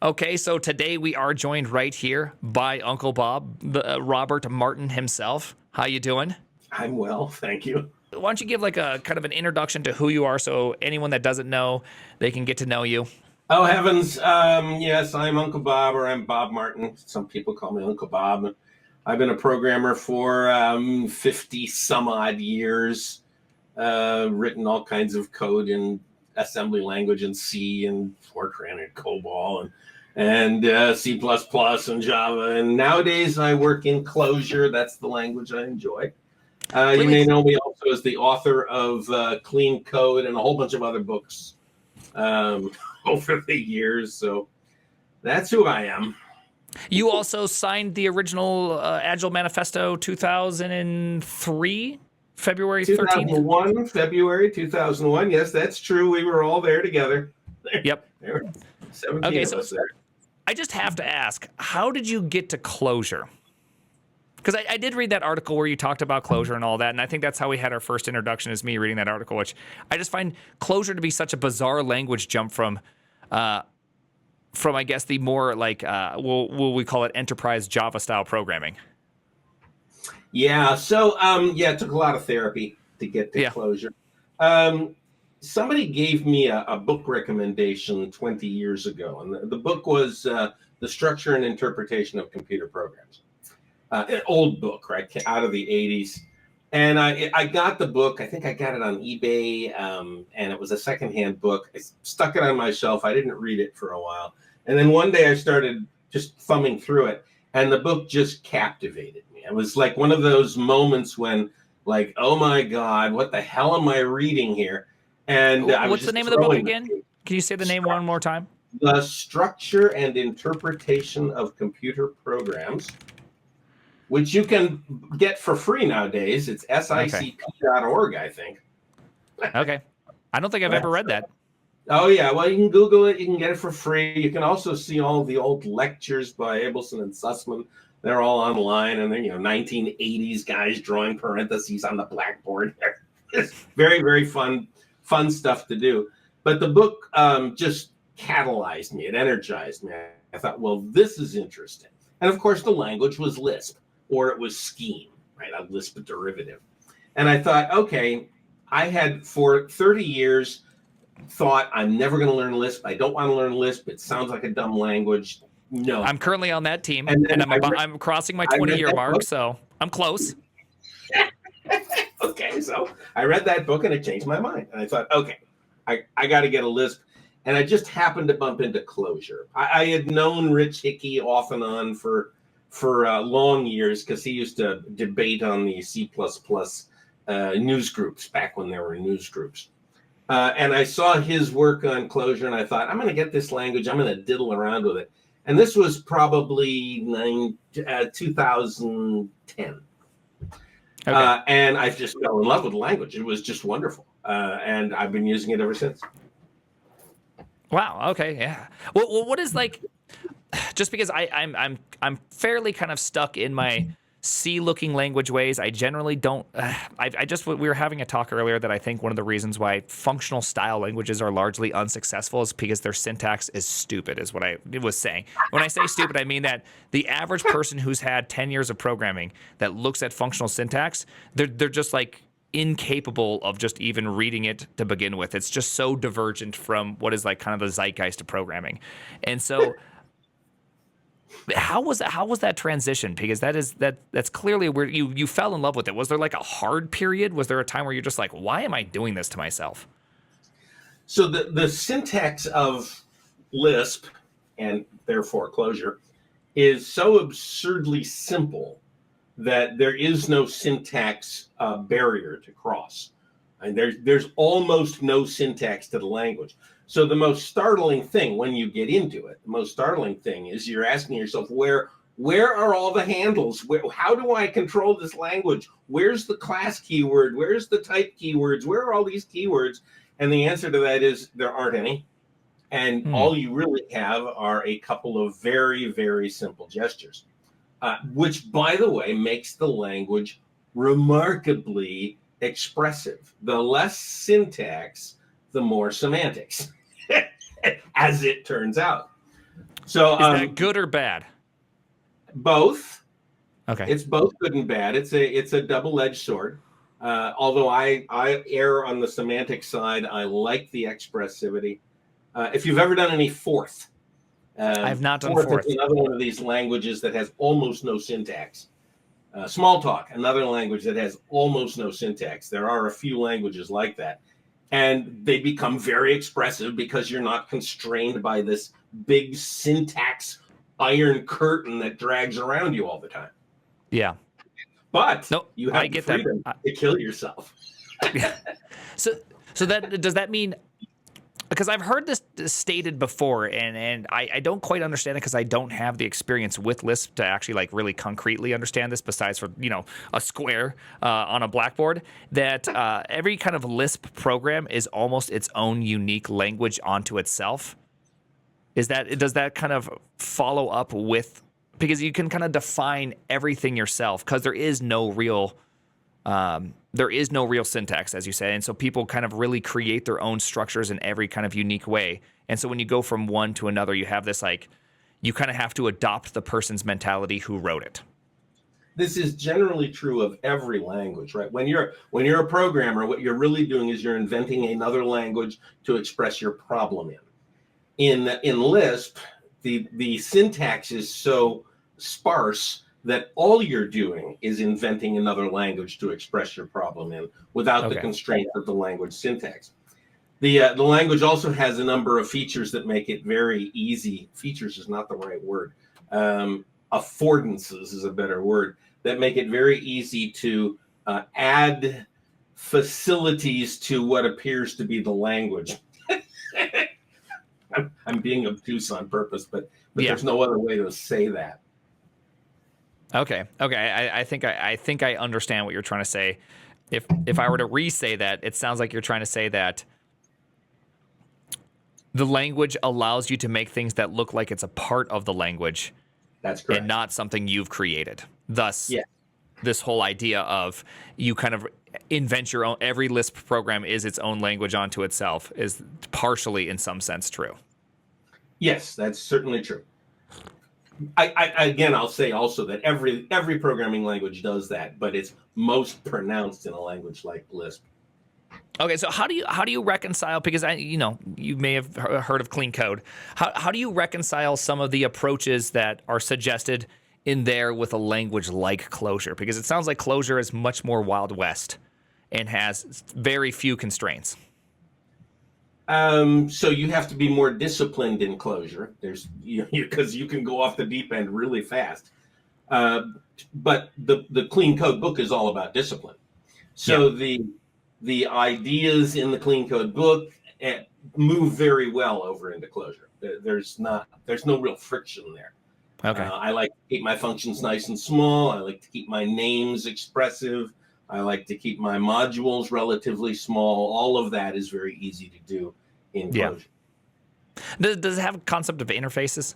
Okay, so today we are joined right here by Uncle Bob, Robert Martin himself. How you doing? I'm well, thank you. Why don't you give like a kind of an introduction to who you are so anyone that doesn't know, they can get to know you. Oh, heavens. Yes, I'm Uncle Bob, or I'm Bob Martin. Some people call me Uncle Bob. I've been a programmer for 50 some odd years, written all kinds of code in assembly language and C and Fortran and COBOL and C++ and Java. And nowadays I work in Clojure. That's the language I enjoy. You may know me also as the author of Clean Code and a whole bunch of other books over the years. So that's who I am. You also signed the original Agile Manifesto 2003, February 13th? 2001, February 2001. Yes, that's true. We were all there together. Yep. There were 17 of us there. I just have to ask, how did you get to Clojure? Because I did read that article where you talked about Clojure and all that, and I think that's how we had our first introduction, is me reading that article, which I just find Clojure to be such a bizarre language jump from I guess, the more like, will we call it enterprise Java-style programming? Yeah, so, it took a lot of therapy to get to Clojure. Somebody gave me a book recommendation 20 years ago, and the book was The Structure and Interpretation of Computer Programs. An old book, right, out of the 80s. And I got the book. I think I got it on eBay, and it was a secondhand book. I stuck it on my shelf. I didn't read it for a while. And then one day I started just thumbing through it, and the book just captivated me. It was like one of those moments when, like, oh my God, what the hell am I reading here? And what's the name of the book again? Can you say the name one more time? The Structure and Interpretation of Computer Programs, which you can get for free nowadays. It's SICP.org, I think. Okay. I don't think I've ever read that. Oh, yeah. Well, you can Google it. You can get it for free. You can also see all the old lectures by Abelson and Sussman. They're all online, and they're 1980s guys drawing parentheses on the blackboard. It's very, very fun stuff to do. But the book just catalyzed me. It energized me. I thought, well, this is interesting. And of course, the language was Lisp, or it was Scheme, right? A Lisp derivative. And I thought, okay, I had for 30 years thought, I'm never going to learn Lisp. I don't want to learn Lisp. It sounds like a dumb language. No. I'm currently on that team, and I'm crossing my 20-year mark, book. So I'm close. Okay, so I read that book, and it changed my mind. And I thought, okay, I got to get a Lisp. And I just happened to bump into Clojure. I had known Rich Hickey off and on for long years, because he used to debate on the C++ news groups back when there were news groups. And I saw his work on Clojure, and I thought, I'm going to get this language. I'm going to diddle around with it. And this was probably 2010. Okay. And I just fell in love with the language. It was just wonderful. And I've been using it ever since. Wow. Okay. Yeah. Well, what is like? Just because I'm fairly kind of stuck in my C-looking language ways. I generally don't. We were having a talk earlier that I think one of the reasons why functional style languages are largely unsuccessful is because their syntax is stupid. Is what I was saying. When I say stupid, I mean that the average person who's had 10 years of programming that looks at functional syntax, they're just like incapable of just even reading it to begin with. It's just so divergent from what is like kind of the zeitgeist of programming, and so. How was that transition? Because that's clearly where you fell in love with it. Was there like a hard period? Was there a time where you're just like, why am I doing this to myself? So the syntax of Lisp, and therefore Clojure, is so absurdly simple that there is no syntax barrier to cross. And there's almost no syntax to the language. So the most startling thing when you get into it, the most startling thing is you're asking yourself, where are all the handles? How do I control this language? Where's the class keyword? Where's the type keywords? Where are all these keywords? And the answer to that is there aren't any. And all you really have are a couple of very, very simple gestures, which, by the way, makes the language remarkably expressive. The less syntax, the more semantics, as it turns out. So Is that good or bad? both. Okay. It's both good and bad. It's a double-edged sword. Although I err on the semantic side, I like the expressivity. If you've ever done any Forth, I have not done Forth is Forth. another one of these languages that has almost no syntax. Smalltalk, another language that has almost no syntax. There are a few languages like that. And they become very expressive because you're not constrained by this big syntax iron curtain that drags around you all the time. Yeah. But No, you I have the get that. freedom to kill yourself. So that does that mean? Because I've heard this stated before, and I don't quite understand it because I don't have the experience with Lisp to actually like really concretely understand this. Besides for a square on a blackboard, that every kind of Lisp program is almost its own unique language onto itself. Does that kind of follow up with, because you can kind of define everything yourself because there is no real syntax, as you say, and so people kind of really create their own structures in every kind of unique way. And so when you go from one to another, you have this like, you kind of have to adopt the person's mentality who wrote it. This is generally true of every language, right? When you're a programmer, what you're really doing is you're inventing another language to express your problem in. In Lisp, the syntax is so sparse that all you're doing is inventing another language to express your problem in without the constraint of the language syntax. The language also has a number of features that make it very easy. Features is not the right word. Affordances is a better word, that make it very easy to add facilities to what appears to be the language. I'm being obtuse on purpose, but there's no other way to say that. Okay. I think I understand what you're trying to say. If I were to re-say that, it sounds like you're trying to say that the language allows you to make things that look like it's a part of the language. That's correct. And not something you've created. Thus, this whole idea of you kind of invent your own, every Lisp program is its own language onto itself is partially, in some sense, true. Yes, that's certainly true. I'll say also that every programming language does that, but it's most pronounced in a language like Lisp. Okay, so how do you reconcile? Because you may have heard of clean code. How do you reconcile some of the approaches that are suggested in there with a language like Clojure? Because it sounds like Clojure is much more Wild West and has very few constraints. So you have to be more disciplined in Clojure. Because you can go off the deep end really fast. But the clean code book is all about discipline. So the ideas in the clean code book move very well over into Clojure. There's no real friction there. Okay. I like to keep my functions nice and small. I like to keep my names expressive. I like to keep my modules relatively small. All of that is very easy to do in Clojure. Does it have a concept of interfaces?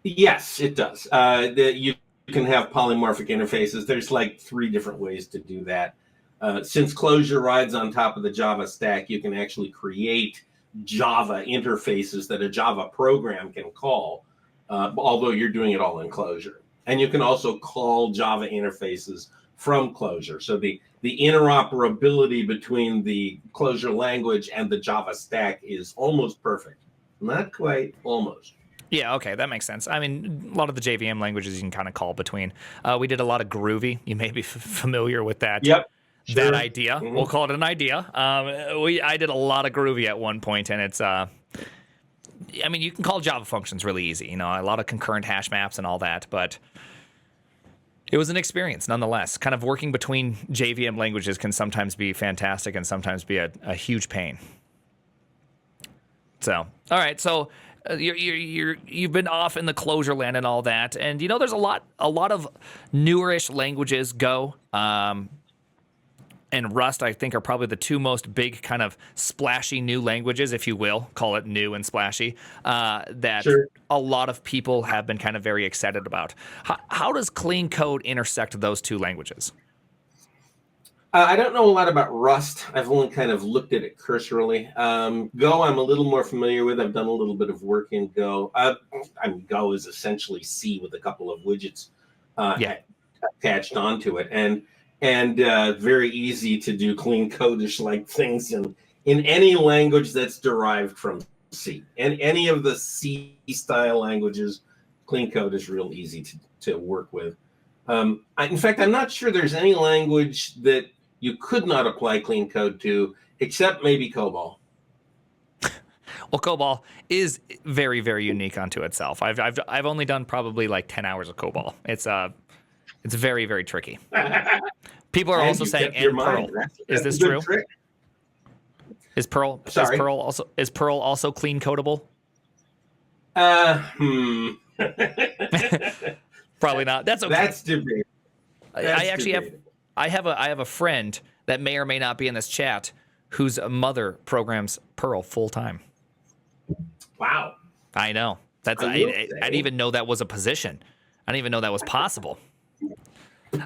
Yes, it does. You can have polymorphic interfaces. There's like 3 different ways to do that. Since Clojure rides on top of the Java stack, you can actually create Java interfaces that a Java program can call, although you're doing it all in Clojure. And you can also call Java interfaces from Clojure. So the interoperability between the Clojure language and the Java stack is almost perfect. Not quite, almost. Yeah, okay, that makes sense. I mean, a lot of the JVM languages you can kind of call between. We did a lot of Groovy. You may be familiar with that. Yep. Sure. That idea. Mm-hmm. We'll call it an idea. I did a lot of Groovy at one point, and it's you can call Java functions really easy. A lot of concurrent hash maps and all that, but it was an experience nonetheless. Kind of working between JVM languages can sometimes be fantastic and sometimes be a huge pain. So, all right, so you've been off in the Clojure land and all that, and there's a lot of newerish languages, Go. And Rust, I think, are probably the 2 most big kind of splashy new languages, if you will, call it new and splashy, that a lot of people have been kind of very excited about. How does clean code intersect those 2 languages? I don't know a lot about Rust. I've only kind of looked at it cursorily. Go, I'm a little more familiar with. I've done a little bit of work in Go. I mean, Go is essentially C with a couple of widgets Yeah. attached onto it, and very easy to do clean codish like things in any language that's derived from C. And any of the C style languages, clean code is real easy to work with. In fact, I'm not sure there's any language that you could not apply clean code to, except maybe COBOL. Well, COBOL is very, very unique unto itself. I've only done probably like 10 hours of COBOL. It's very, very tricky. People are And also you saying kept your and mind. Perl. That's Is a this good true? trick. Is Perl Sorry. is Perl also clean codable? Probably not. That's okay. That's debatable. I actually have a friend that may or may not be in this chat whose mother programs Perl full time. Wow. I know. I didn't even know that was a position. I didn't even know that was possible.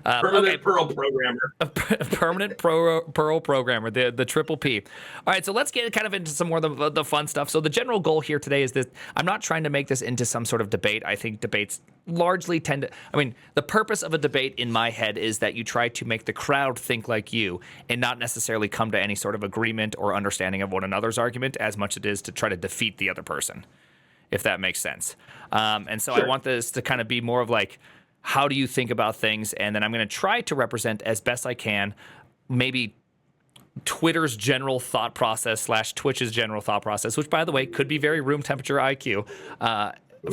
Permanent Perl programmer. A permanent Perl programmer, the triple P. All right, so let's get kind of into some more of the fun stuff. So the general goal here today is that I'm not trying to make this into some sort of debate. I think debates largely tend to, the purpose of a debate in my head is that you try to make the crowd think like you and not necessarily come to any sort of agreement or understanding of one another's argument as much as it is to try to defeat the other person, if that makes sense. And so Sure. I want this to kind of be more of like, how do you think about things? And then I'm going to try to represent as best I can, maybe Twitter's general thought process / Twitch's general thought process, which, by the way, could be very room temperature IQ,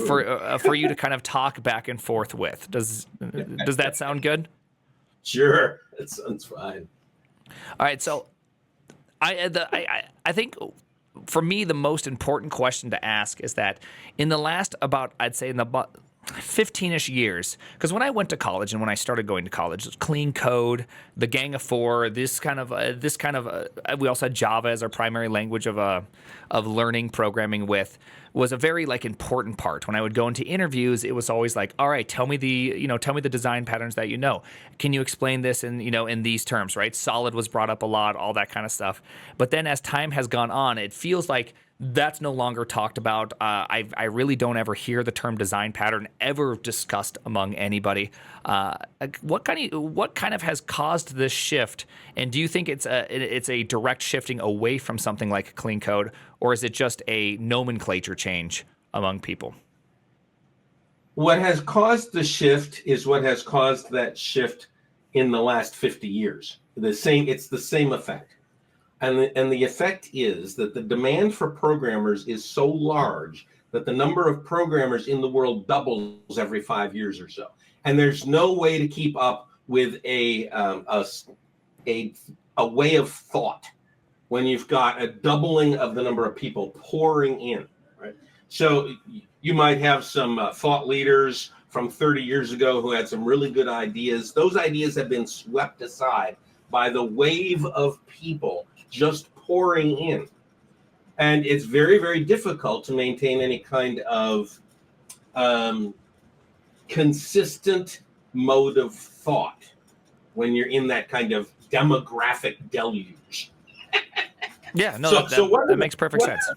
for you to kind of talk back and forth with. Does that sound good? Sure, that sounds fine. All right, so I think for me the most important question to ask is that in the last I'd say in the 15-ish years, because when I went to college and when I started going to college, it was clean code, the Gang of Four, this kind of we also had Java as our primary language of learning programming with, was a very like important part. When I would go into interviews, it was always like, all right, tell me the design patterns that you know. Can you explain this in these terms, right? Solid was brought up a lot, all that kind of stuff. But then as time has gone on, it feels like that's no longer talked about. I really don't ever hear the term design pattern ever discussed among anybody. What kind of has caused this shift? And do you think it's a direct shifting away from something like clean code, or is it just a nomenclature change among people? What has caused the shift is what has caused that shift in the last 50 years. It's the same effect. And the effect is that the demand for programmers is so large that the number of programmers in the world doubles every 5 years or so. And there's no way to keep up with a way of thought when you've got a doubling of the number of people pouring in, right? So you might have some thought leaders from 30 years ago who had some really good ideas. Those ideas have been swept aside by the wave of people just pouring in. And it's very, very difficult to maintain any kind of consistent mode of thought when you're in that kind of demographic deluge. Yeah, no, that makes perfect sense.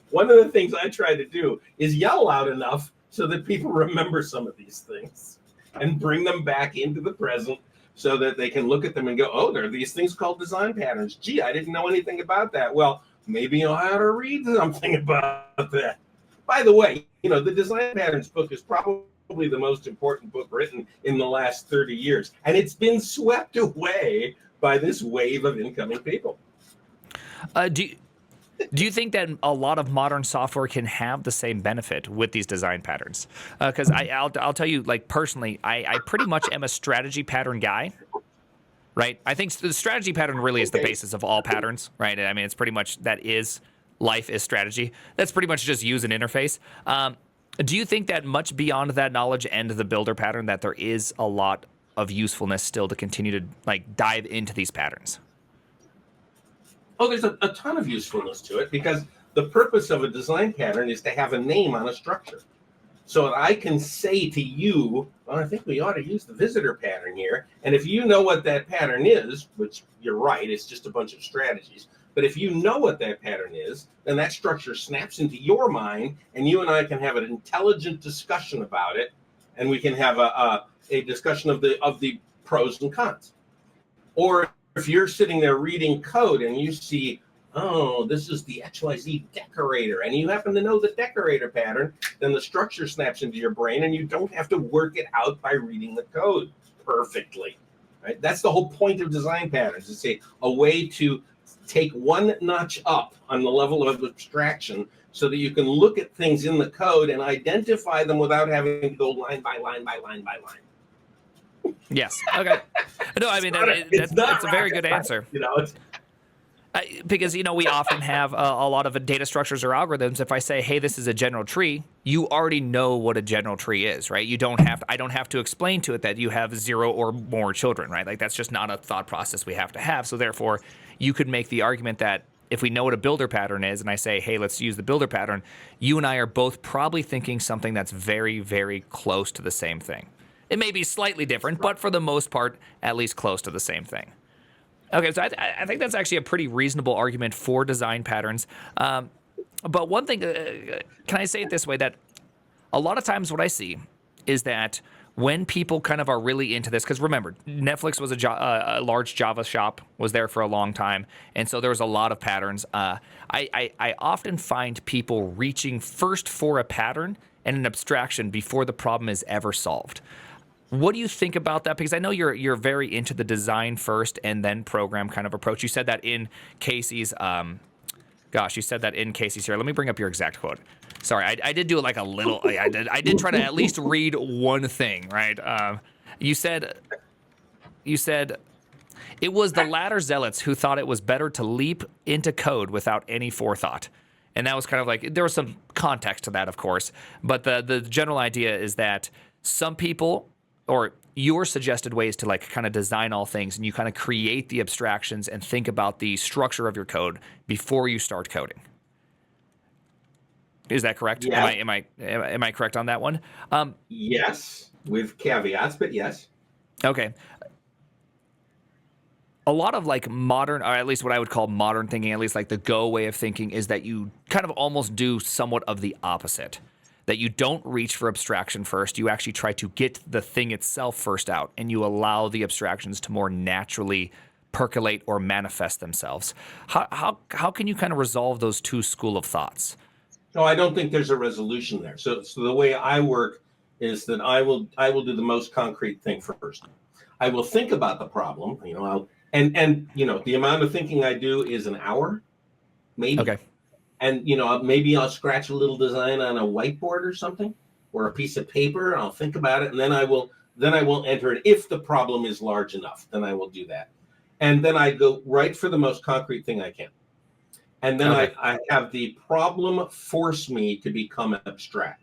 One of the things I try to do is yell out enough so that people remember some of these things and bring them back into the present, so that they can look at them and go, oh, there are these things called design patterns. Gee, I didn't know anything about that. Well, maybe you'll have to read something about that. By the way, the design patterns book is probably the most important book written in the last 30 years. And it's been swept away by this wave of incoming people. Do you think that a lot of modern software can have the same benefit with these design patterns? Because I'll tell you, like personally, I pretty much am a strategy pattern guy, right? I think the strategy pattern really is the basis of all patterns, right? I mean, it's pretty much life is strategy. That's pretty much just use an interface. Do you think that much beyond that knowledge and the builder pattern, that there is a lot of usefulness still to continue to like dive into these patterns? Oh, there's a ton of usefulness to it, because the purpose of a design pattern is to have a name on a structure. so that I can say to you, well, I think we ought to use the visitor pattern here. And if you know what that pattern is, which you're right, it's just a bunch of strategies. But if you know what that pattern is, then that structure snaps into your mind, and you and I can have an intelligent discussion about it, and we can have a discussion of the pros and cons. Or if you're sitting there reading code and you see, oh, this is the XYZ decorator, and you happen to know the decorator pattern, then the structure snaps into your brain, and you don't have to work it out by reading the code perfectly. Right? That's the whole point of design patterns. It's a way to take one notch up on the level of abstraction so that you can look at things in the code and identify them without having to go line by line by line by line. Yes. Okay. No, I mean, that's a very good answer. You know, it's because, you know, we often have a lot of data structures or algorithms. If I say, hey, this is a general tree, you already know what a general tree is, right? I don't have to explain to it that you have 0 or more children, right? Like, that's just not a thought process we have to have. So therefore, you could make the argument that if we know what a builder pattern is, and I say, hey, let's use the builder pattern, you and I are both probably thinking something that's very, very close to the same thing. It may be slightly different, but for the most part, at least close to the same thing. Okay, so I think that's actually a pretty reasonable argument for design patterns. But one thing, can I say it this way, that a lot of times what I see is that when people kind of are really into this, because remember, Netflix was a large Java shop, was there for a long time, and so there was a lot of patterns. I often find people reaching first for a pattern and an abstraction before the problem is ever solved. What do you think about that? Because I know you're very into the design first and then program kind of approach. You said that in Casey's, you said that in Casey's here. Let me bring up your exact quote. Sorry, I did do like a little, I did try to at least read one thing, right? You said, it was the latter zealots who thought it was better to leap into code without any forethought. And that was kind of like, there was some context to that, of course. But the general idea is that some people, or your suggested ways to like kind of design all things, and you kind of create the abstractions and think about the structure of your code before you start coding. Is that correct? Yeah. Am I correct on that one? Yes, with caveats, but yes. Okay. A lot of like modern, or at least what I would call modern thinking, at least like the Go way of thinking, is that you kind of almost do somewhat of the opposite. That you don't reach for abstraction first. You actually try to get the thing itself first out, and you allow the abstractions to more naturally percolate or manifest themselves. How can you kind of resolve those two school of thoughts? No, I don't think there's a resolution there. So the way I work is that I will do the most concrete thing first. I will think about the problem. You know, and you know, the amount of thinking I do is an hour, maybe. Okay. And, you know, maybe I'll scratch a little design on a whiteboard or something, or a piece of paper, and I'll think about it, and then I will enter it. If the problem is large enough, then I will do that. And then I go right for the most concrete thing I can. And then okay. I have the problem force me to become abstract.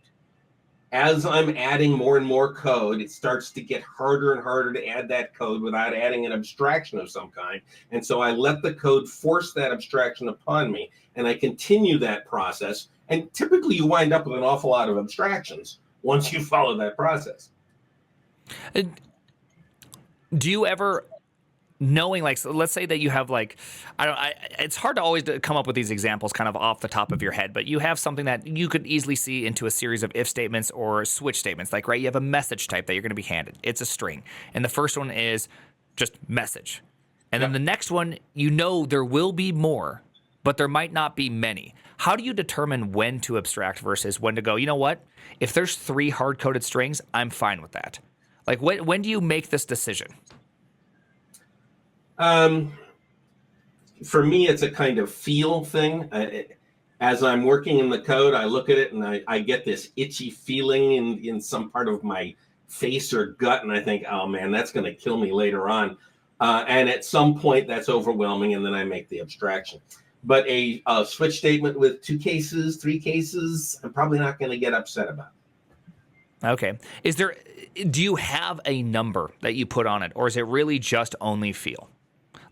As I'm adding more and more code, it starts to get harder and harder to add that code without adding an abstraction of some kind. And so I let the code force that abstraction upon me, and I continue that process. And typically you wind up with an awful lot of abstractions once you follow that process. Do you ever, knowing, like, so let's say that you have like, it's hard to always come up with these examples kind of off the top of your head, but you have something that you could easily see into a series of if statements or switch statements. Like, right, you have a message type that you're going to be handed. It's a string. And the first one is just message. And then the next one, you know, there will be more, but there might not be many. How do you determine when to abstract versus when to go, you know what? If there's 3 hard-coded strings, I'm fine with that. Like, when do you make this decision? For me, it's a kind of feel thing. As I'm working in the code, I look at it and I get this itchy feeling in some part of my face or gut, and I think, oh man, that's going to kill me later on. And at some point, that's overwhelming, and then I make the abstraction. But a switch statement with 2 cases, 3 cases, I'm probably not going to get upset about. Okay. Do you have a number that you put on it, or is it really just only feel?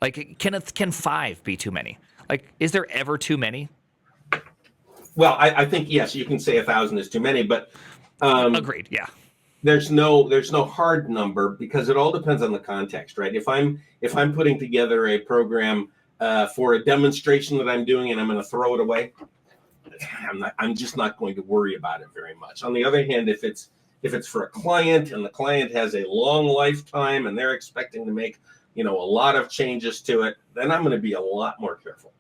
Like, can 5 be too many? Like, is there ever too many? Well, I think, yes, you can say 1,000 is too many, but Agreed. Yeah. There's no hard number because it all depends on the context, right? If I'm putting together a program for a demonstration that I'm doing and I'm going to throw it away, I'm just not going to worry about it very much. On the other hand, if it's for a client and the client has a long lifetime and they're expecting to make a lot of changes to it, then I'm going to be a lot more careful.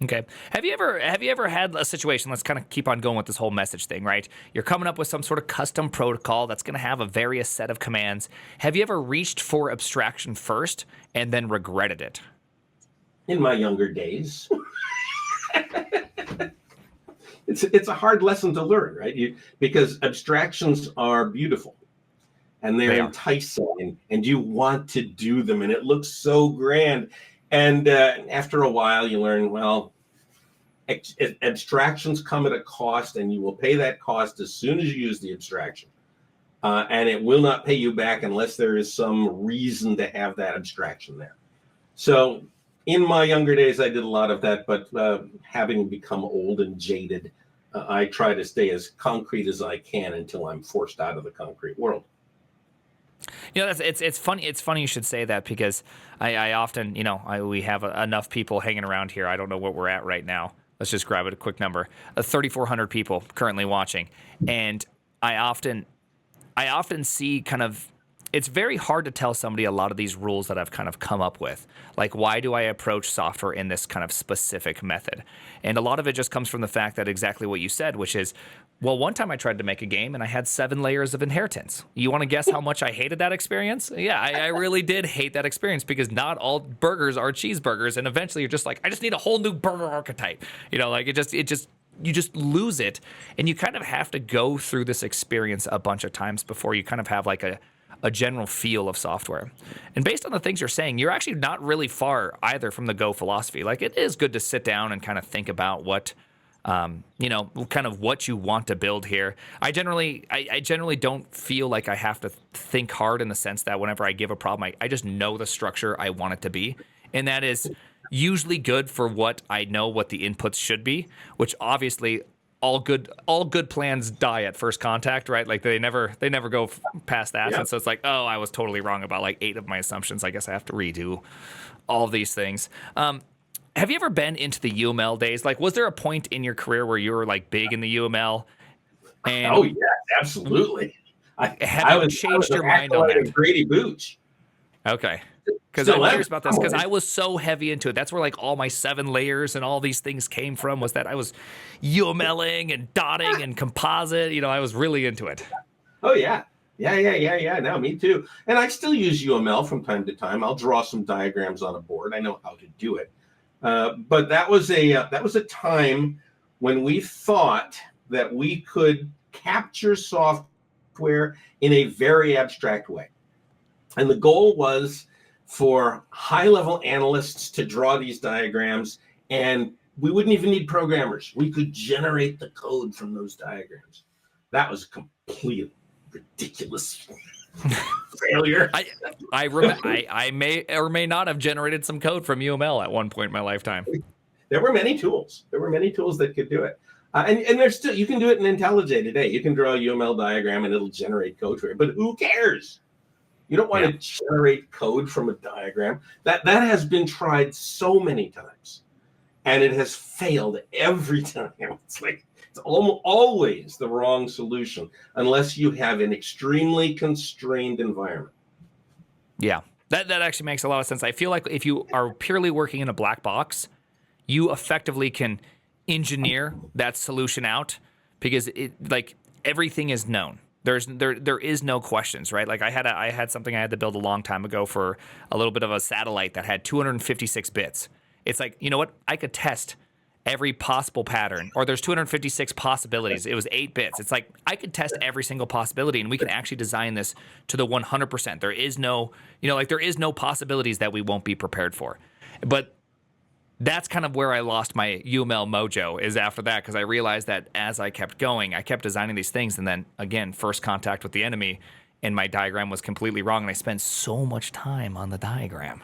Okay. Have you ever had a situation, let's kind of keep on going with this whole message thing, right? You're coming up with some sort of custom protocol that's going to have a various set of commands. Have you ever reached for abstraction first and then regretted it? In my younger days. It's a hard lesson to learn, right? Because abstractions are beautiful and they're enticing and you want to do them and it looks so grand. And after a while, you learn, well, abstractions come at a cost, and you will pay that cost as soon as you use the abstraction. And it will not pay you back unless there is some reason to have that abstraction there. So in my younger days, I did a lot of that, but having become old and jaded, I try to stay as concrete as I can until I'm forced out of the concrete world. It's funny. It's funny you should say that because I often, we have enough people hanging around here. I don't know what we're at right now. Let's just grab it a quick number. 3,400 people currently watching, and I often see kind of. It's very hard to tell somebody a lot of these rules that I've kind of come up with. Like, why do I approach software in this kind of specific method? And a lot of it just comes from the fact that exactly what you said, which is, well, one time I tried to make a game and I had 7 layers of inheritance. You want to guess how much I hated that experience? Yeah, I really did hate that experience because not all burgers are cheeseburgers. And eventually you're just like, I just need a whole new burger archetype. You just lose it. And you kind of have to go through this experience a bunch of times before you kind of have like a general feel of software. And based on the things you're saying, you're actually not really far either from the Go philosophy. Like, it is good to sit down and kind of think about what, kind of what you want to build here. I generally don't feel like I have to think hard in the sense that whenever I give a problem, I just know the structure I want it to be. And that is usually good for what I know what the inputs should be, which obviously all good plans die at first contact, right? Like they never go past that. Yeah. And so it's like, oh, I was totally wrong about like 8 of my assumptions. I guess I have to redo all these things. Have you ever been into the UML days? Like, was there a point in your career where you were like big in the UML? And oh yeah, absolutely. Have you changed your mind on that? Grady Booch. Okay. Because I'm curious about this because I was so heavy into it. That's where like all my 7 layers and all these things came from, was that I was UMLing and dotting and composite. I was really into it. Oh, yeah. Yeah. No, me too. And I still use UML from time to time. I'll draw some diagrams on a board. I know how to do it. But that was a time when we thought that we could capture software in a very abstract way. And the goal was for high-level analysts to draw these diagrams, and we wouldn't even need programmers. We could generate the code from those diagrams. That was a complete ridiculous failure. I may or may not have generated some code from UML at one point in my lifetime. There were many tools. That could do it. And there's still, you can do it in IntelliJ today. You can draw a UML diagram and it'll generate code for you. But who cares? You don't want to generate code from a diagram. That has been tried so many times, and it has failed every time. It's like it's always the wrong solution unless you have an extremely constrained environment. Yeah, that actually makes a lot of sense. I feel like if you are purely working in a black box, you effectively can engineer that solution out because everything is known. There is no questions, right? Like I had something I had to build a long time ago for a little bit of a satellite that had 256 bits. It's like, you know what? I could test every possible pattern, or there's 256 possibilities. It was 8 bits. It's like I could test every single possibility, and we can actually design this to the 100%. There is no, there is no possibilities that we won't be prepared for. But that's kind of where I lost my UML mojo, is after that, because I realized that as I kept going, I kept designing these things, and then again, first contact with the enemy, and my diagram was completely wrong, and I spent so much time on the diagram.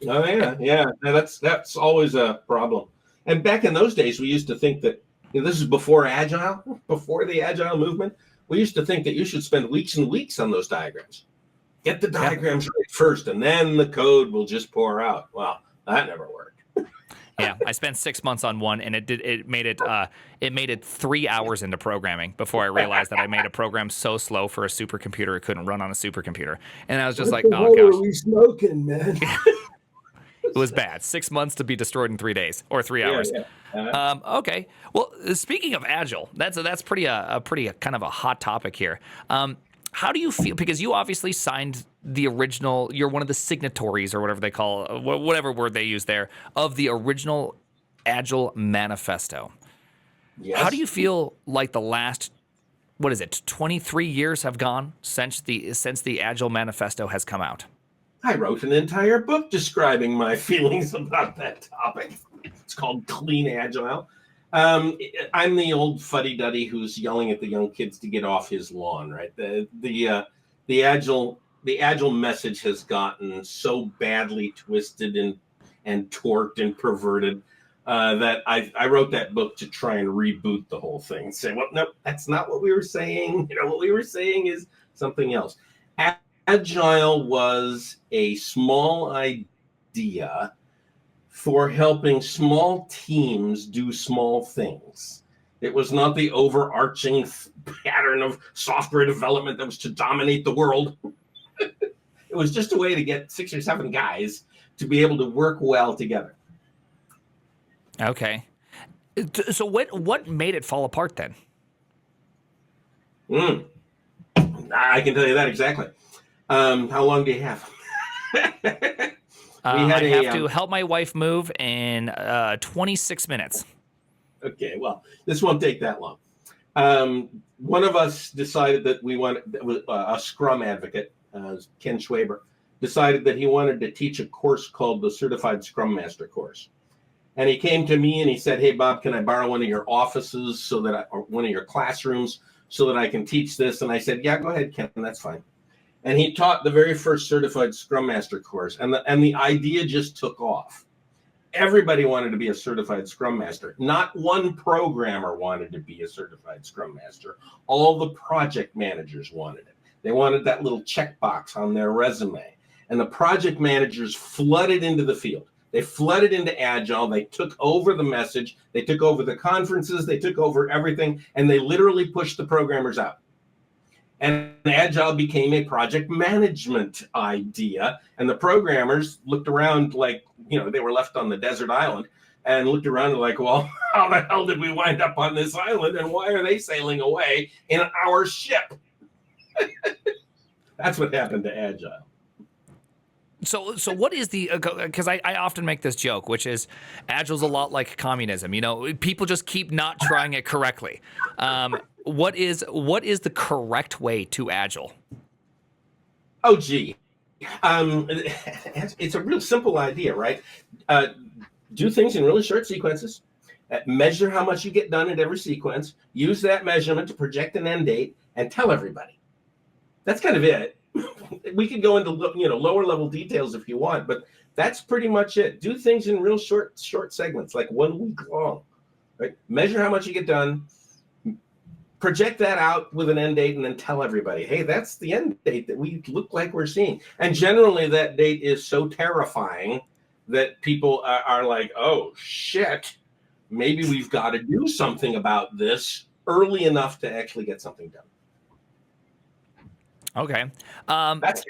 Oh yeah. That's always a problem. And back in those days, we used to think that this is before Agile, before the Agile movement. We used to think that you should spend weeks and weeks on those diagrams. Get the Yeah. diagrams right first, and then the code will just pour out. Well, that never worked. Yeah, I spent 6 months on one, and it made it 3 hours into programming before I realized that I made a program so slow for a supercomputer it couldn't run on a supercomputer. And I was just What like, the oh hell gosh, are we smoking, man? it was bad. 6 months to be destroyed in 3 days or 3 hours. Yeah. Okay. Well, speaking of Agile, that's pretty a pretty kind of a hot topic here. How do you feel? Because you obviously signed the original. You're one of the signatories, or whatever they call, whatever word they use there, of the original Agile Manifesto. Yes. How do you feel like the last, what is it, 23 years have gone since the Agile Manifesto has come out? I wrote an entire book describing my feelings about that topic. It's called Clean Agile. I'm the old fuddy-duddy who's yelling at the young kids to get off his lawn, right? The agile message has gotten so badly twisted and torqued and perverted that I wrote that book to try and reboot the whole thing and say, well, no, that's not what we were saying. What we were saying is something else. Agile was a small idea for helping small teams do small things. It was not the overarching pattern of software development that was to dominate the world. It was just a way to get 6 or 7 guys to be able to work well together. Okay. So what made it fall apart then? I can tell you that exactly. How long do you have? I have to help my wife move in 26 minutes. Okay, well, this won't take that long. One of us decided that we wanted, a Scrum advocate, Ken Schwaber, decided that he wanted to teach a course called the Certified Scrum Master course. And he came to me and he said, hey, Bob, can I borrow one of your offices or one of your classrooms so that I can teach this? And I said, yeah, go ahead, Ken, that's fine. And he taught the very first Certified Scrum Master course, and the idea just took off. Everybody wanted to be a Certified Scrum Master. Not one programmer wanted to be a Certified Scrum Master. All the project managers wanted it. They wanted that little checkbox on their resume. And the project managers flooded into the field. They flooded into Agile. They took over the message. They took over the conferences. They took over everything, and they literally pushed the programmers out. And Agile became a project management idea. And the programmers looked around like, they were left on the desert island and looked around like, well, how the hell did we wind up on this island? And why are they sailing away in our ship? That's what happened to Agile. So what is the, because I often make this joke, which is Agile's a lot like communism. People just keep not trying it correctly. What is the correct way to Agile? Oh, gee. It's a real simple idea, right? Do things in really short sequences. Measure how much you get done at every sequence. Use that measurement to project an end date and tell everybody. That's kind of it. We could go into lower level details if you want, but that's pretty much it. Do things in real short segments, like 1 week long. Right? Measure how much you get done. Project that out with an end date and then tell everybody, hey, that's the end date that we look like we're seeing. And generally that date is so terrifying that people are like, oh, shit, maybe we've got to do something about this early enough to actually get something done. Okay. That's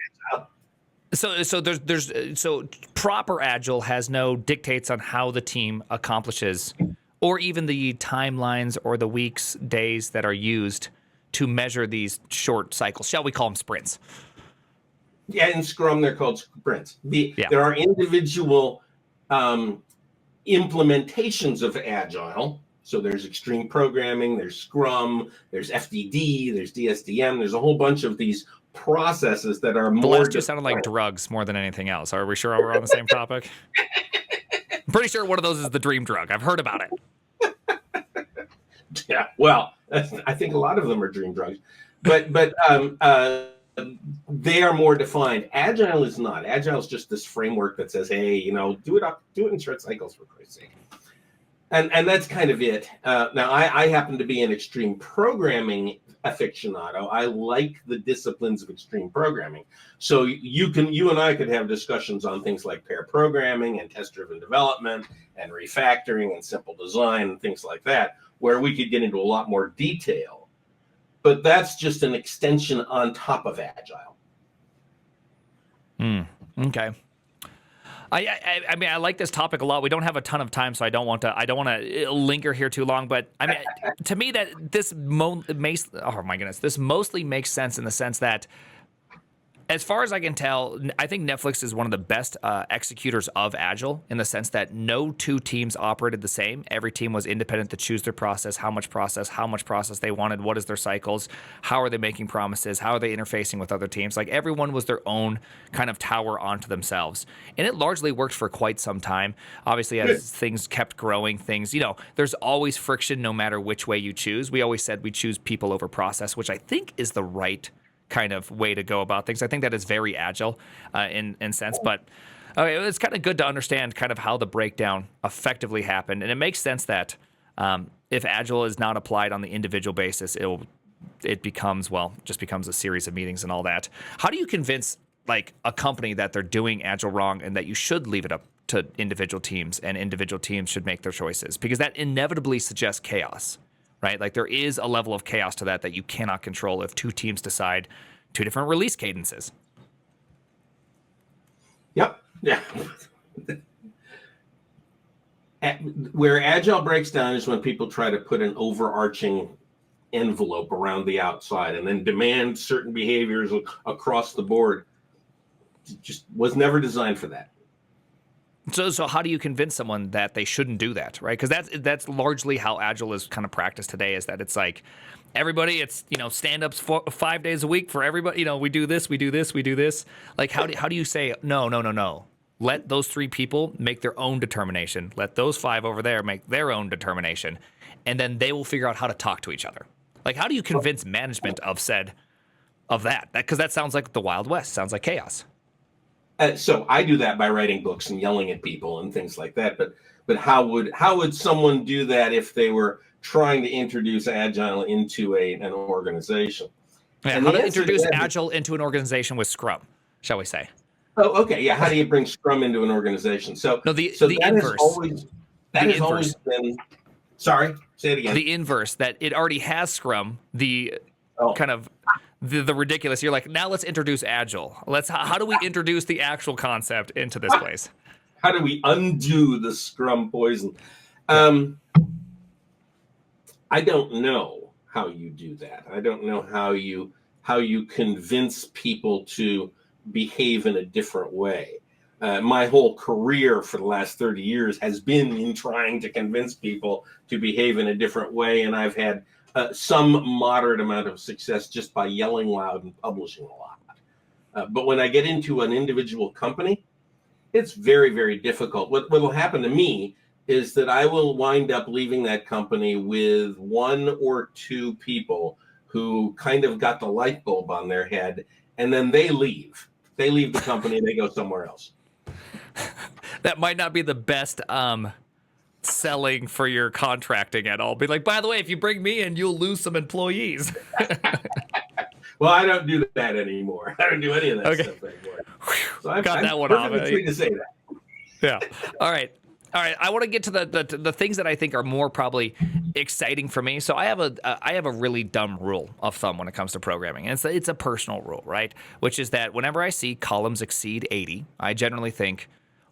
So proper Agile has no dictates on how the team accomplishes, or even the timelines or the weeks, days that are used to measure these short cycles. Shall we call them sprints? Yeah, in Scrum, they're called sprints. There are individual implementations of Agile. So there's extreme programming, there's Scrum, there's FDD, there's DSDM. There's a whole bunch of these processes that are more... The last two sounded like drugs more than anything else. Are we sure we're on the same topic? I'm pretty sure one of those is the dream drug. I've heard about it. Yeah, well, I think a lot of them are dream drugs. But they are more defined. Agile is not. Agile is just this framework that says, hey, do it in short cycles, for Christ's sake. And that's kind of it. Now, I happen to be an extreme programming aficionado. I like the disciplines of extreme programming. So you and I could have discussions on things like pair programming and test-driven development and refactoring and simple design and things like that, where we could get into a lot more detail. But that's just an extension on top of Agile. Okay. I mean, I like this topic a lot. We don't have a ton of time, so I don't want to linger here too long. But I mean, to me, that this this mostly makes sense in the sense that, as far as I can tell, I think Netflix is one of the best executors of Agile in the sense that no two teams operated the same. Every team was independent to choose their process, how much process they wanted, what is their cycles, how are they making promises, how are they interfacing with other teams. Like, everyone was their own kind of tower onto themselves. And it largely worked for quite some time. Obviously, as things kept growing, there's always friction no matter which way you choose. We always said we choose people over process, which I think is the right kind of way to go about things. I think that is very Agile in sense, but it's kind of good to understand kind of how the breakdown effectively happened. And it makes sense that if Agile is not applied on the individual basis, it becomes a series of meetings and all that. How do you convince like a company that they're doing Agile wrong and that you should leave it up to individual teams and individual teams should make their choices? Because that inevitably suggests chaos. Right? Like, there is a level of chaos to that you cannot control if two teams decide two different release cadences. Yep. Yeah. Where Agile breaks down is when people try to put an overarching envelope around the outside and then demand certain behaviors across the board. It just was never designed for that. So how do you convince someone that they shouldn't do that, right? Because that's largely how Agile is kind of practiced today, is that it's like, everybody, it's, stand-ups 5 days a week for everybody. We do this, we do this, we do this. Like, how do you say, no. Let those 3 people make their own determination. Let those 5 over there make their own determination. And then they will figure out how to talk to each other. Like, how do you convince management of that? Because that sounds like the Wild West, sounds like chaos. So I do that by writing books and yelling at people and things like that. But how would someone do that if they were trying to introduce Agile into an organization? Yeah, how to introduce Agile into an organization with Scrum, shall we say? Oh, okay. Yeah. How do you bring Scrum into an organization? So the inverse. That has always been. Sorry, say it again. The inverse, that it already has Scrum. Kind of the ridiculous. You're like, now let's introduce Agile. How do we introduce the actual concept into this place? How do we undo the Scrum poison? I don't know how you do that. I don't know how you convince people to behave in a different way. My whole career for the last 30 years has been in trying to convince people to behave in a different way, and I've had some moderate amount of success just by yelling loud and publishing a lot. But when I get into an individual company, it's very, very difficult. What will happen to me is that I will wind up leaving that company with 1 or 2 people who kind of got the light bulb on their head, and then they leave. They leave the company and they go somewhere else. That might not be the best selling for your contracting at all. Be like, by the way, if you bring me in, you'll lose some employees. Well, I don't do that anymore. I don't do any of that stuff anymore. So I'm that one off. Free to say that. Yeah. All right. I want to get to the things that I think are more probably exciting for me. So I have a really dumb rule of thumb when it comes to programming, and it's a personal rule, right? Which is that whenever I see columns exceed 80, I generally think,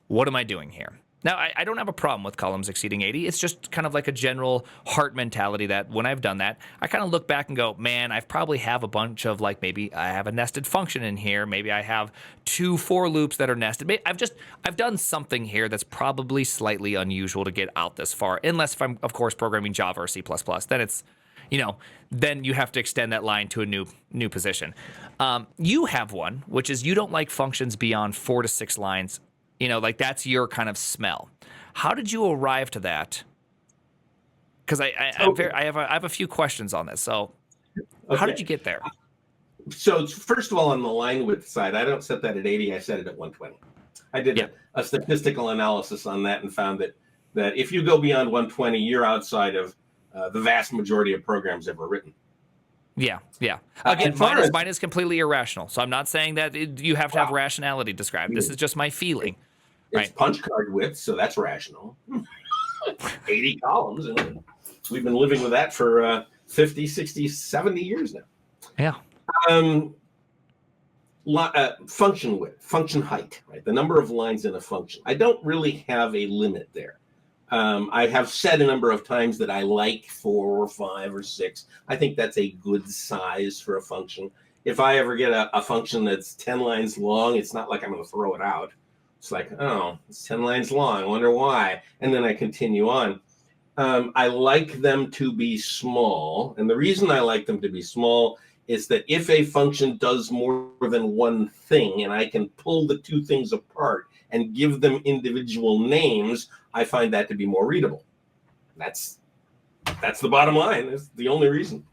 what am I doing here? Now, I don't have a problem with columns exceeding 80. It's just kind of like a general heart mentality that when I've done that, I kind of look back and go, man, I probably have a bunch of, like, maybe I have a nested function in here. Maybe I have 2 for loops that are nested. I've done something here that's probably slightly unusual to get out this far, unless if I'm, of course, programming Java or C++. Then it's, then you have to extend that line to a new position. You have one, which is you don't like functions beyond 4 to 6 lines. Like, that's your kind of smell. How did you arrive to that? Because I have a few questions on this. So, How did you get there? So first of all, on the line width side, I don't set that at 80. I set it at 120. I did a statistical analysis on that and found that if you go beyond 120, you're outside of the vast majority of programs ever written. Yeah, yeah. Again, as far as mine is completely irrational. So I'm not saying that you have to have wow, rationality described. This is just my feeling, it's right? punch card width, so that's rational. 80 columns, and we've been living with that for 50, 60, 70 years now. Yeah. Um, function width, function height, right? The number of lines in a function. I don't really have a limit there. I have said a number of times that I like 4 or 5 or 6. I think that's a good size for a function. If I ever get a function that's 10 lines long, it's not like I'm going to throw it out. It's like, oh, it's 10 lines long. I wonder why. And then I continue on. I like them to be small. And the reason I like them to be small is that if a function does more than one thing and I can pull the two things apart and give them individual names, I find that to be more readable. That's the bottom line. That's the only reason.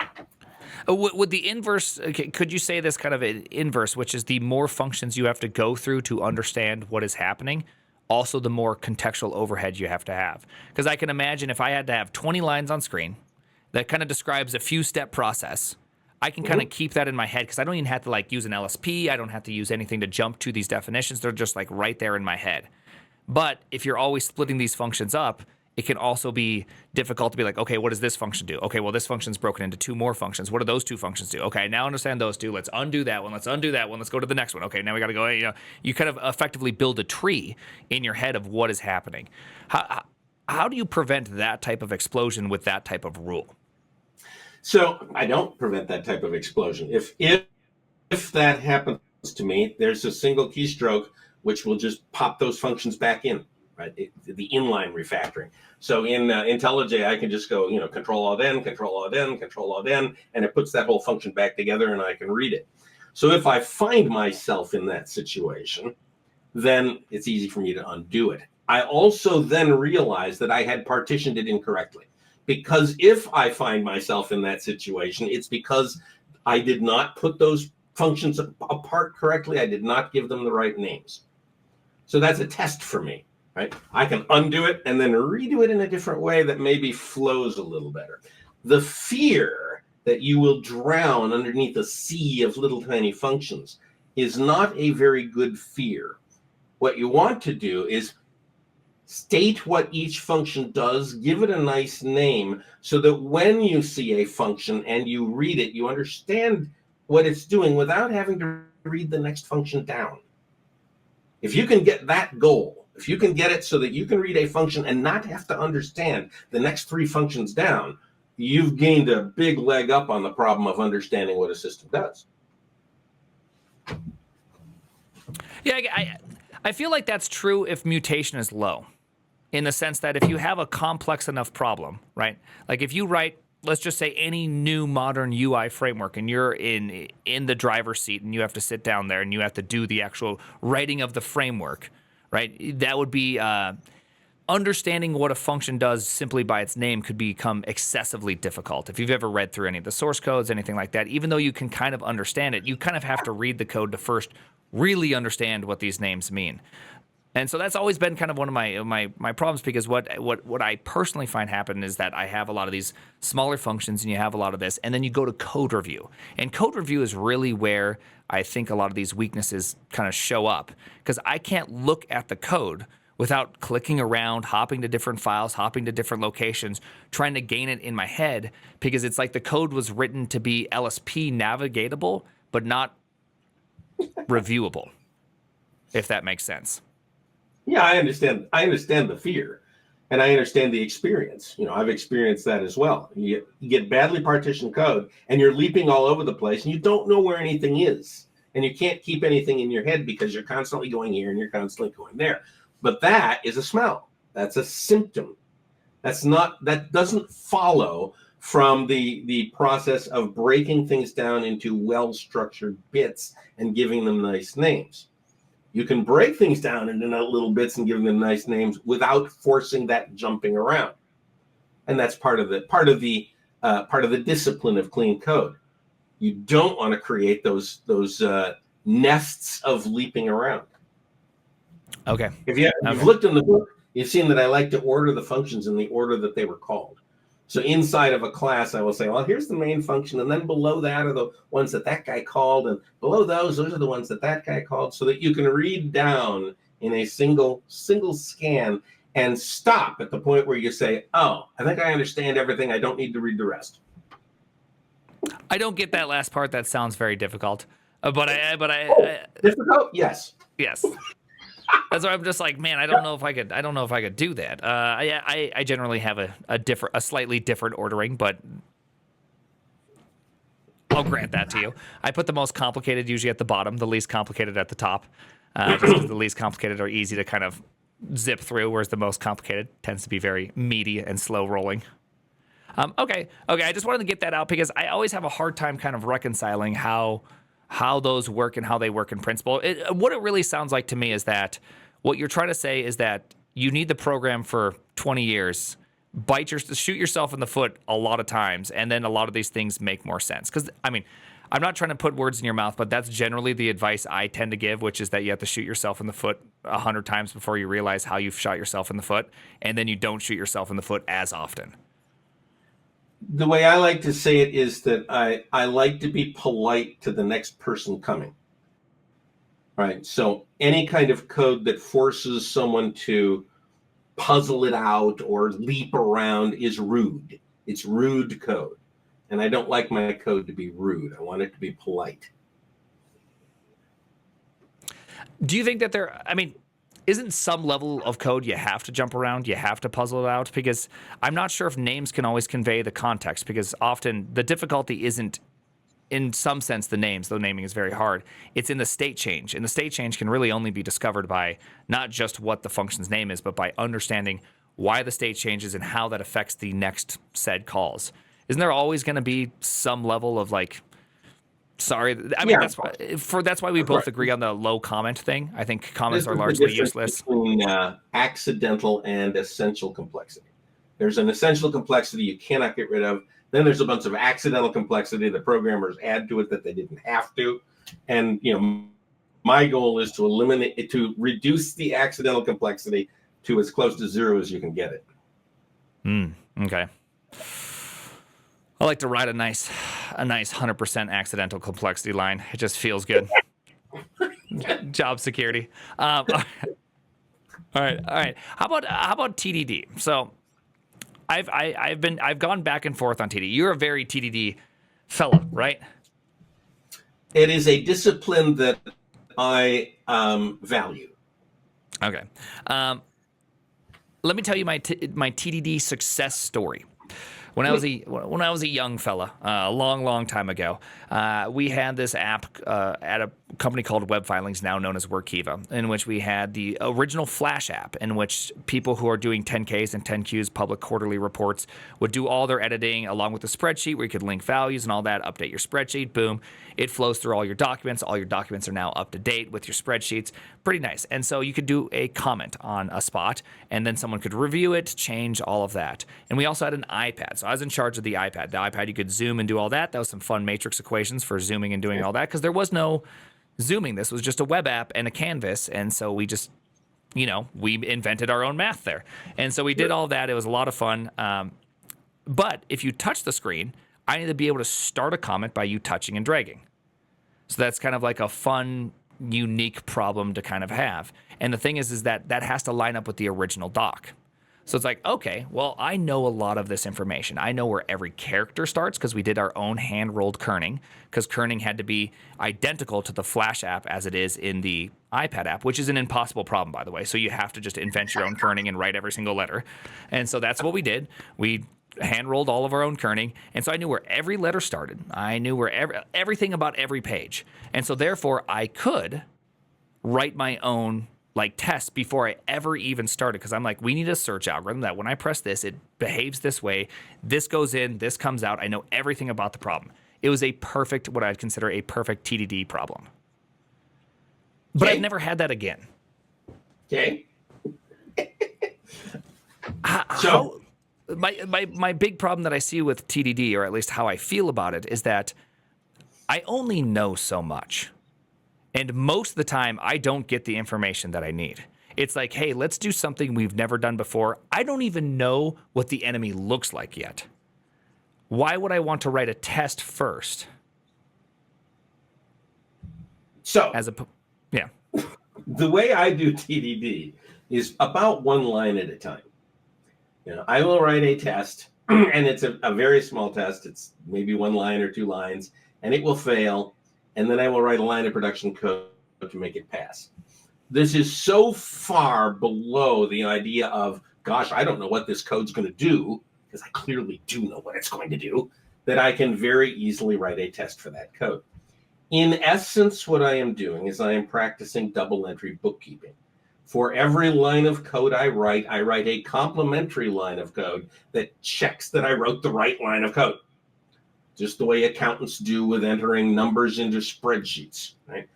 Would the inverse, could you say this kind of an inverse, which is the more functions you have to go through to understand what is happening, also the more contextual overhead you have to have? Because I can imagine if I had to have 20 lines on screen that kind of describes a few step process, I can kind of keep that in my head because I don't even have to like use an LSP. I don't have to use anything to jump to these definitions. They're just like right there in my head. But if you're always splitting these functions up, it can also be difficult to be like, okay, what does this function do? Okay, well, this function's broken into 2 more functions. What do those 2 functions do? Okay, now I understand those 2. Let's undo that one. Let's undo that one. Let's go to the next one. Okay, now we got to go. You kind of effectively build a tree in your head of what is happening. How do you prevent that type of explosion with that type of rule? So I don't prevent that type of explosion. If that happens to me, there's a single keystroke which will just pop those functions back in, right? The inline refactoring. So in IntelliJ, I can just go, Control Alt N, Control Alt N, Control Alt N, and it puts that whole function back together, and I can read it. So if I find myself in that situation, then it's easy for me to undo it. I also then realize that I had partitioned it incorrectly. Because if I find myself in that situation, it's because I did not put those functions apart correctly. I did not give them the right names. So that's a test for me, right? I can undo it and then redo it in a different way that maybe flows a little better. The fear that you will drown underneath a sea of little tiny functions is not a very good fear. What you want to do is state what each function does, give it a nice name so that when you see a function and you read it, you understand what it's doing without having to read the next function down. If you can get that goal, if you can get it so that you can read a function and not have to understand the next 3 functions down, you've gained a big leg up on the problem of understanding what a system does. Yeah, I feel like that's true if mutation is low, in the sense that if you have a complex enough problem, right? Like if you write, let's just say any new modern UI framework and you're in the driver's seat and you have to sit down there and you have to do the actual writing of the framework, right? That would be understanding what a function does simply by its name could become excessively difficult. If you've ever read through any of the source codes, anything like that, even though you can kind of understand it, you kind of have to read the code to first really understand what these names mean. And so that's always been kind of one of my problems, because what I personally find happen is that I have a lot of these smaller functions and you have a lot of this, and then you go to code review. And code review is really where I think a lot of these weaknesses kind of show up, because I can't look at the code without clicking around, hopping to different files, hopping to different locations, trying to gain it in my head, because it's like the code was written to be LSP navigatable, but not reviewable, if that makes sense. Yeah, I understand. I understand the fear, and I understand the experience. I've experienced that as well. You get badly partitioned code, and you're leaping all over the place, and you don't know where anything is, and you can't keep anything in your head because you're constantly going here and you're constantly going there. But that is a smell. That's a symptom. That doesn't follow from the process of breaking things down into well-structured bits and giving them nice names. You can break things down into little bits and give them nice names without forcing that jumping around, and that's part of the discipline of clean code. You don't want to create those nests of leaping around. Okay. If you've looked in the book, you've seen that I like to order the functions in the order that they were called. So inside of a class, I will say, well, here's the main function, and then below that are the ones that guy called, and below those are the ones that guy called, so that you can read down in a single scan and stop at the point where you say, oh, I think I understand everything. I don't need to read the rest. I don't get that last part. That sounds very difficult. But I difficult? Yes. Yes. That's why I'm just like, man, I don't know if I could do that. I generally have a slightly different ordering, but I'll grant that to you. I put the most complicated usually at the bottom, the least complicated at the top. Just because the least complicated are easy to kind of zip through, whereas the most complicated tends to be very meaty and slow rolling. Okay. I just wanted to get that out because I always have a hard time kind of reconciling how those work and how they work in principle. What it really sounds like to me is that what you're trying to say is that you need the program for 20 years, shoot yourself in the foot a lot of times, and then a lot of these things make more sense. Because, I mean, I'm not trying to put words in your mouth, but that's generally the advice I tend to give, which is that you have to shoot yourself in the foot 100 times before you realize how you've shot yourself in the foot, and then you don't shoot yourself in the foot as often. The way I like to say it is that I like to be polite to the next person coming. Right. So any kind of code that forces someone to puzzle it out or leap around is rude. It's rude code. And I don't like my code to be rude. I want it to be polite. Do you think that isn't some level of code you have to jump around, you have to puzzle it out? Because I'm not sure if names can always convey the context, because often the difficulty isn't, in some sense, the names, though naming is very hard. It's in the state change. And the state change can really only be discovered by not just what the function's name is, but by understanding why the state changes and how that affects the next said calls. Isn't there always going to be some level of that's why we both agree on the low comment thing. I think comments are largely useless. Between accidental and essential complexity. There's an essential complexity you cannot get rid of. Then there's a bunch of accidental complexity that programmers add to it that they didn't have to. And my goal is to reduce the accidental complexity to as close to zero as you can get it. Okay. I like to ride a nice 100% accidental complexity line. It just feels good. Job security. All right. How about TDD? So I've gone back and forth on TDD. You're a very TDD fella, right? It is a discipline that I value. Okay. Let me tell you my TDD success story. When I was a young fella, a long time ago, we had this app at a company called Web Filings, now known as Workiva, in which we had the original Flash app, in which people who are doing 10Ks and 10Qs, public quarterly reports, would do all their editing along with the spreadsheet where you could link values and all that, update your spreadsheet, boom. It flows through all your documents. All your documents are now up to date with your spreadsheets. Pretty nice. And so you could do a comment on a spot, and then someone could review it, change all of that. And we also had an iPad. So I was in charge of the iPad. The iPad, you could zoom and do all that. That was some fun matrix equations for zooming and doing all that, because there was no zooming. This was just a web app and a canvas. And so we just, we invented our own math there. And so we did all that. It was a lot of fun. But if you touch the screen, I need to be able to start a comment by you touching and dragging. So that's kind of like a fun, unique problem to kind of have. And the thing is that has to line up with the original doc. So it's like, okay, well, I know a lot of this information. I know where every character starts because we did our own hand-rolled kerning, because kerning had to be identical to the Flash app as it is in the iPad app, which is an impossible problem, by the way. So you have to just invent your own kerning and write every single letter. And so that's what we did. We hand-rolled all of our own kerning, and so I knew where every letter started. I knew where everything about every page. And so therefore, I could write my own test before I ever even started, because I'm like, we need a search algorithm that when I press this, it behaves this way. This goes in, this comes out. I know everything about the problem. It was what I'd consider a perfect TDD problem. But Okay. I've never had that again. Okay. So my big problem that I see with TDD, or at least how I feel about it, is that I only know so much. And most of the time, I don't get the information that I need. It's like, hey, let's do something we've never done before. I don't even know what the enemy looks like yet. why would I want to write a test first? So yeah. the way I do TDD is about one line at a time. I will write a test, and it's a very small test. It's maybe 1 line or 2 lines, and it will fail. And then I will write a line of production code to make it pass. This is so far below the idea of, gosh, I don't know what this code's going to do, because I clearly do know what it's going to do, that I can very easily write a test for that code. In essence, what I am doing is I am practicing double entry bookkeeping. For every line of code I write a complementary line of code that checks that I wrote the right line of code. Just the way accountants do with entering numbers into spreadsheets, right?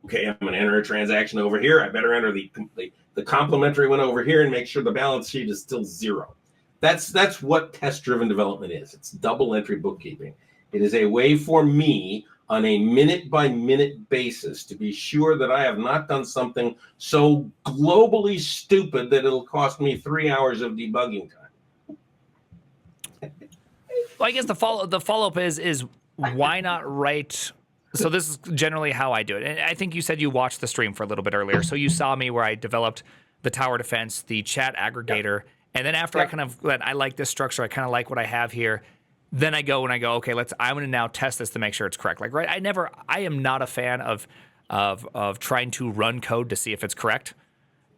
Okay, I'm going to enter a transaction over here. I better enter the complementary one over here and make sure the balance sheet is still 0. That's what test-driven development is. It's double entry bookkeeping. It is a way for me on a minute-by-minute basis to be sure that I have not done something so globally stupid that it'll cost me 3 hours of debugging time. Well, I guess the follow-up is why not write... So this is generally how I do it. And I think you said you watched the stream for a little bit earlier. So you saw me where I developed the tower defense, the chat aggregator, and then after I like this structure, I kind of like what I have here. Then I go okay, I'm going to now test this to make sure it's correct. Like, right, I am not a fan of trying to run code to see if it's correct,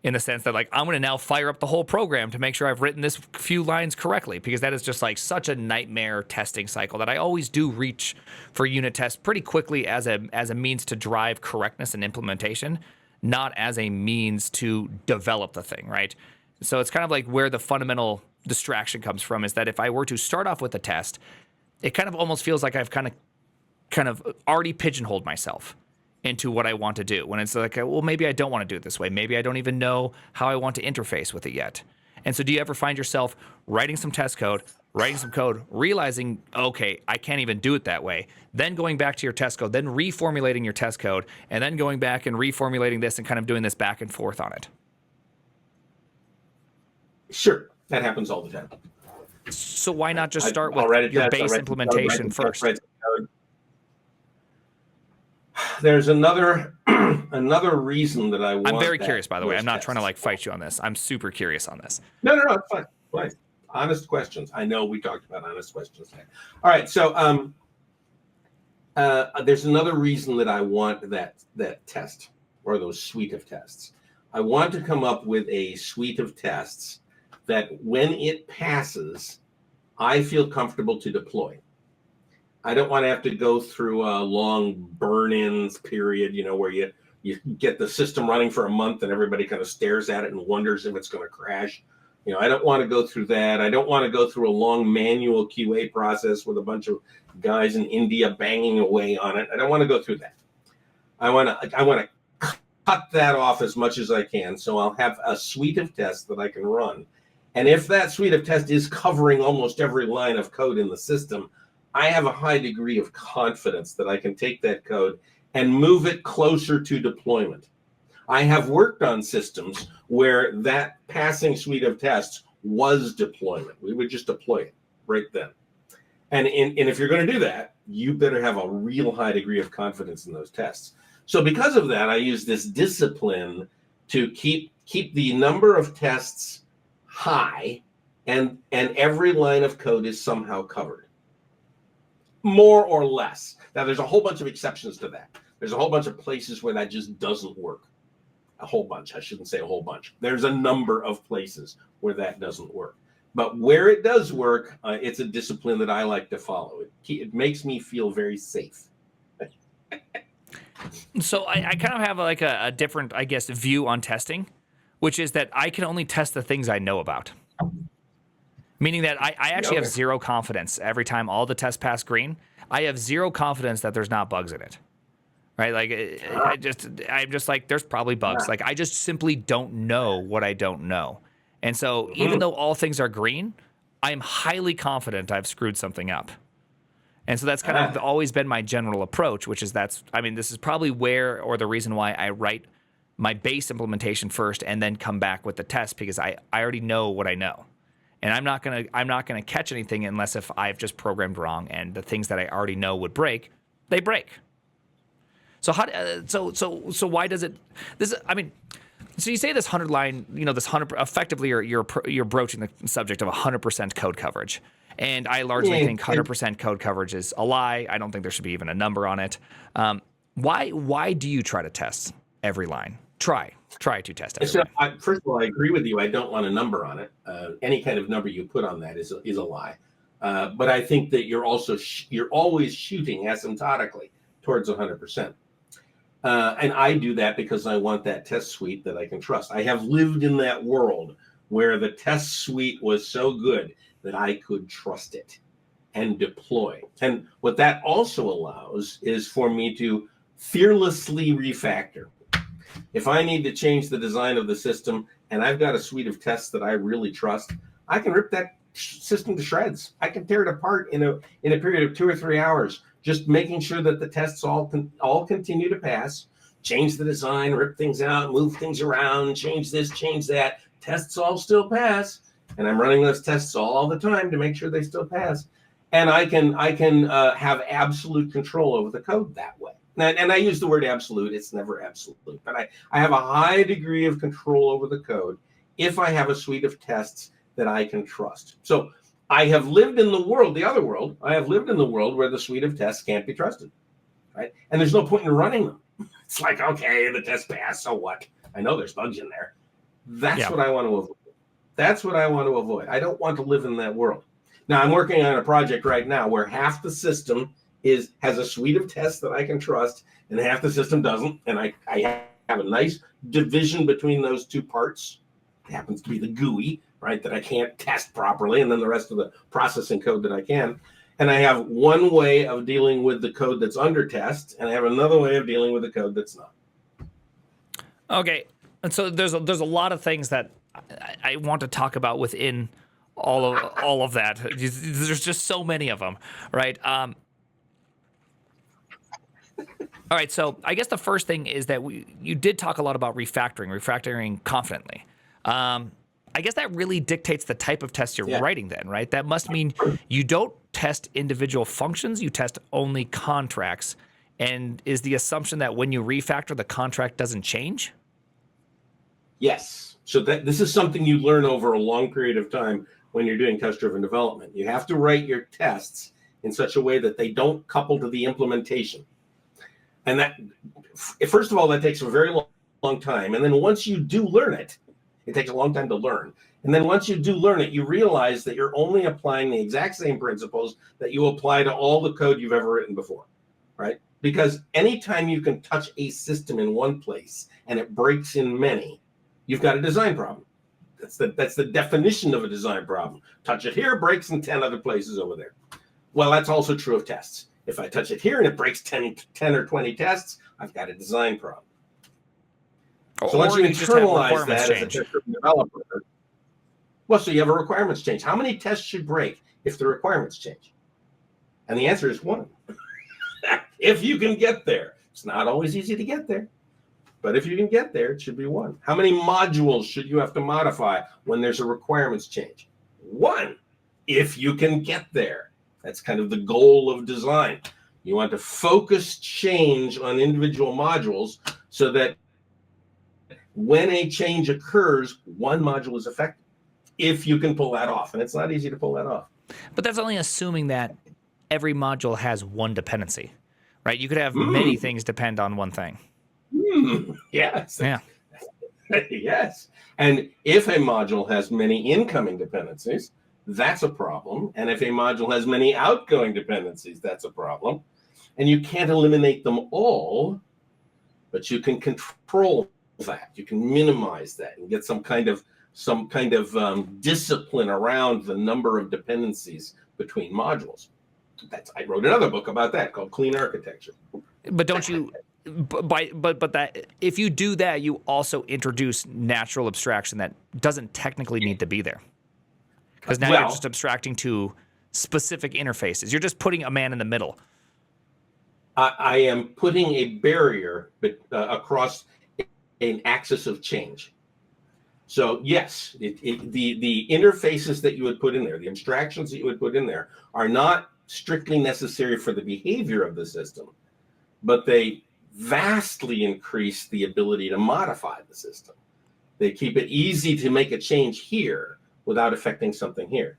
in the sense that, like, I'm going to now fire up the whole program to make sure I've written this few lines correctly, because that is just like such a nightmare testing cycle that I always do reach for unit tests pretty quickly as a means to drive correctness and implementation, not as a means to develop the thing, right? So it's kind of like where the fundamental distraction comes from, is that if I were to start off with a test, it kind of almost feels like I've kind of already pigeonholed myself into what I want to do, when it's like, well, maybe I don't want to do it this way. Maybe I don't even know how I want to interface with it yet. And so do you ever find yourself writing some test code, realizing, okay, I can't even do it that way, then going back to your test code, then reformulating your test code, and then going back and reformulating this and kind of doing this back and forth on it? Sure, that happens all the time. So why not just start with your base implementation first? There's another reason that I want. I'm very curious, by the way. I'm not trying to like fight you on this. I'm super curious on this. No, it's fine. Fine. Honest questions. I know we talked about honest questions today. All right, so there's another reason that I want that test, or those suite of tests. I want to come up with a suite of tests that when it passes, I feel comfortable to deploy. I don't want to have to go through a long burn-ins period, where you get the system running for a month and everybody kind of stares at it and wonders if it's going to crash. I don't want to go through that. I don't want to go through a long manual QA process with a bunch of guys in India banging away on it. I don't want to go through that. I want to cut that off as much as I can. So I'll have a suite of tests that I can run. And if that suite of tests is covering almost every line of code in the system, I have a high degree of confidence that I can take that code and move it closer to deployment. I have worked on systems where that passing suite of tests was deployment. We would just deploy it right then. And if you're going to do that, you better have a real high degree of confidence in those tests. So because of that, I use this discipline to keep the number of tests high, and every line of code is somehow covered, more or less. Now, there's a whole bunch of exceptions to that. There's a whole bunch of places where that just doesn't work. A whole bunch. I shouldn't say a whole bunch. There's a number of places where that doesn't work. But where it does work, it's a discipline that I like to follow. It makes me feel very safe. So I kind of have like a different, I guess, view on testing, which is that I can only test the things I know about. Meaning that I actually have zero confidence every time all the tests pass green. I have zero confidence that there's not bugs in it. Right? Like, I'm just like, there's probably bugs. Like, I just simply don't know what I don't know. And so even though all things are green, I am highly confident I've screwed something up. And so that's kind of always been my general approach, which is this is probably the reason why I write my base implementation first and then come back with the test, because I already know what I know. and I'm not gonna catch anything unless if I've just programmed wrong, and the things that I already know would break, they break. So so why does it? So you say this 100-line, this 100, effectively you're broaching the subject of 100% code coverage, and I largely think 100% code coverage is a lie. I don't think there should be even a number on it. Why do you try to test every line? Try to test every line. First of all, I agree with you. I don't want a number on it. Any kind of number you put on that is a lie. But I think that you're always shooting asymptotically towards 100%. And I do that because I want that test suite that I can trust. I have lived in that world where the test suite was so good that I could trust it and deploy. And what that also allows is for me to fearlessly refactor. If I need to change the design of the system and I've got a suite of tests that I really trust, I can rip that system to shreds. I can tear it apart in a period of 2 or 3 hours, just making sure that the tests all continue to pass, change the design, rip things out, move things around, change this, change that. Tests all still pass, and I'm running those tests all the time to make sure they still pass. And I can have absolute control over the code that way. And I use the word absolute. It's never absolute, but I have a high degree of control over the code if I have a suite of tests that I can trust. So I have lived in the world, the other world. I have lived in the world where the suite of tests can't be trusted, right? And there's no point in running them. It's like, okay, the test passed, so what? I know there's bugs in there. That's what I want to avoid. That's what I want to avoid. I don't want to live in that world. Now, I'm working on a project right now where half the system has a suite of tests that I can trust, and half the system doesn't. And I have a nice division between those two parts. It happens to be the GUI, right, that I can't test properly, and then the rest of the processing code that I can. And I have one way of dealing with the code that's under test, and I have another way of dealing with the code that's not. Okay, and so there's a lot of things that I want to talk about within all of that. There's just so many of them, right? All right, so I guess the first thing is that you did talk a lot about refactoring confidently. I guess that really dictates the type of test you're writing then, right? That must mean you don't test individual functions, you test only contracts. And is the assumption that when you refactor, the contract doesn't change? Yes. So this is something you learn over a long period of time when you're doing test-driven development. You have to write your tests in such a way that they don't couple to the implementation. And that, first of all, that takes a very long time. And then once you do learn it, it takes a long time to learn. And then once you do learn it, you realize that you're only applying the exact same principles that you apply to all the code you've ever written before, right? Because anytime you can touch a system in one place and it breaks in many, you've got a design problem. That's the definition of a design problem. Touch it here, breaks in 10 other places over there. Well, that's also true of tests. If I touch it here and it breaks 10 or 20 tests, I've got a design problem. So once you internalize that as a test-driven developer, well, so you have a requirements change. How many tests should break if the requirements change? And the answer is 1. If you can get there. It's not always easy to get there, but if you can get there, it should be 1. How many modules should you have to modify when there's a requirements change? 1, if you can get there. That's kind of the goal of design. You want to focus change on individual modules so that when a change occurs, one module is affected, if you can pull that off. And it's not easy to pull that off. But that's only assuming that every module has one dependency, right? You could have many things depend on one thing. Yes. Yeah. Yes. And if a module has many incoming dependencies, that's a problem. And if a module has many outgoing dependencies, that's a problem. And you can't eliminate them all, but you can control that. You can minimize that and get some kind of discipline around the number of dependencies between modules. I wrote another book about that called Clean Architecture. But don't you? But that if you do that, you also introduce natural abstraction that doesn't technically need to be there, because now you're just abstracting to specific interfaces. You're just putting a man in the middle. I am putting a barrier across an axis of change. So yes, the interfaces that you would put in there, the abstractions that you would put in there, are not strictly necessary for the behavior of the system, but they vastly increase the ability to modify the system. They keep it easy to make a change here without affecting something here.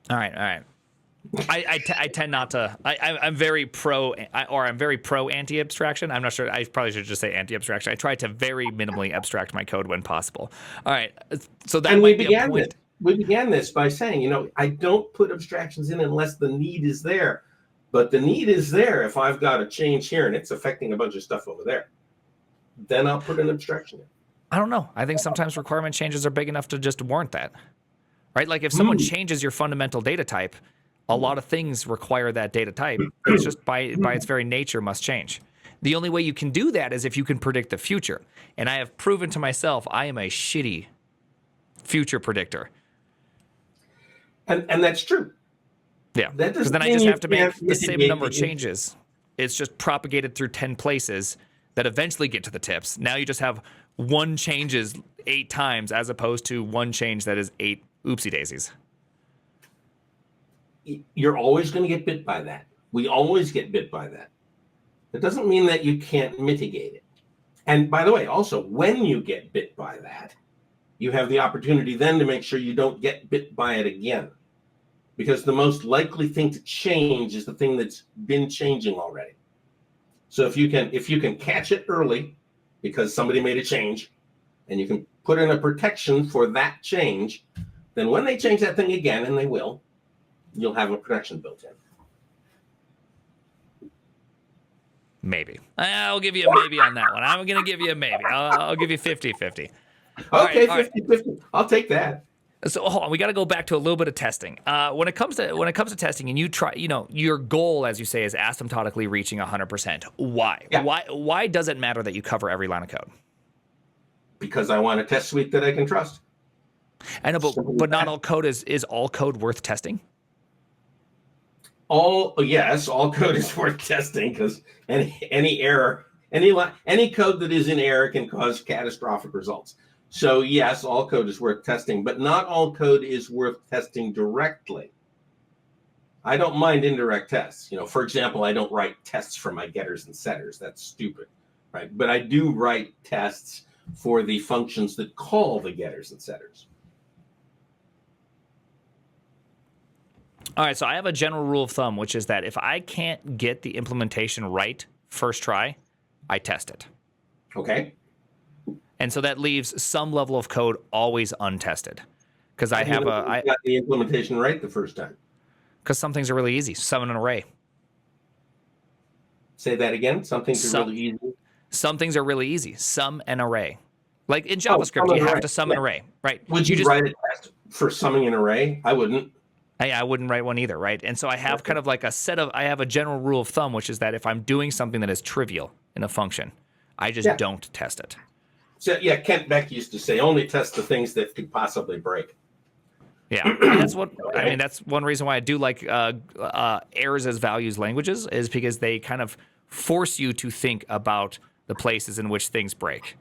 All right. I tend not to. I'm very pro, or I'm very pro anti-abstraction. I'm not sure. I probably should just say anti-abstraction. I try to very minimally abstract my code when possible. All right. So that might be a point. We began this by saying, I don't put abstractions in unless the need is there. But the need is there if I've got a change here and it's affecting a bunch of stuff over there. Then I'll put an abstraction in. I don't know. I think sometimes requirement changes are big enough to just warrant that. Right? Like if someone changes your fundamental data type, a lot of things require that data type. It's just by its very nature must change. The only way you can do that is if you can predict the future. And I have proven to myself I am a shitty future predictor. And that's true. Yeah, because then I just have to make the same number of changes. It's just propagated through 10 places that eventually get to the tips. Now you just have one changes 8 times as opposed to one change that is 8 oopsie daisies. You're always going to get bit by that. We always get bit by that. It doesn't mean that you can't mitigate it. And by the way, also, when you get bit by that, you have the opportunity then to make sure you don't get bit by it again. Because the most likely thing to change is the thing that's been changing already. So if you can catch it early because somebody made a change, and you can put in a protection for that change, then when they change that thing again, and they will, you'll have a protection built in. Maybe. I'll give you a maybe on that one. I'm going to give you a maybe. I'll give you 50-50. Okay, 50-50. I'll take that. So hold on, we got to go back to a little bit of testing. When it comes to testing, and you try, your goal, as you say, is asymptotically reaching 100%. Why? Yeah. Why does it matter that you cover every line of code? Because I want a test suite that I can trust. I know, but not all code is all code worth testing? All code is worth testing because any error, any code that is in error can cause catastrophic results. So yes, all code is worth testing, but not all code is worth testing directly. I don't mind indirect tests. For example, I don't write tests for my getters and setters. That's stupid, right? But I do write tests for the functions that call the getters and setters. All right, so I have a general rule of thumb, which is that if I can't get the implementation right first try, I test it. Okay. And so that leaves some level of code always untested. Because I got the implementation right the first time. Because some things are really easy. Sum an array. Say that again. Some things are really easy. Some things are really easy. Sum an array. Like in JavaScript, you have to sum an array, right? Would you write a test for summing an array? I wouldn't. I wouldn't write one either, right? And so I have kind of like I have a general rule of thumb, which is that if I'm doing something that is trivial in a function, I just don't test it. So yeah, Kent Beck used to say, only test the things that could possibly break. Yeah, and that's what I mean. That's one reason why I do like errors as values languages, is because they kind of force you to think about the places in which things break.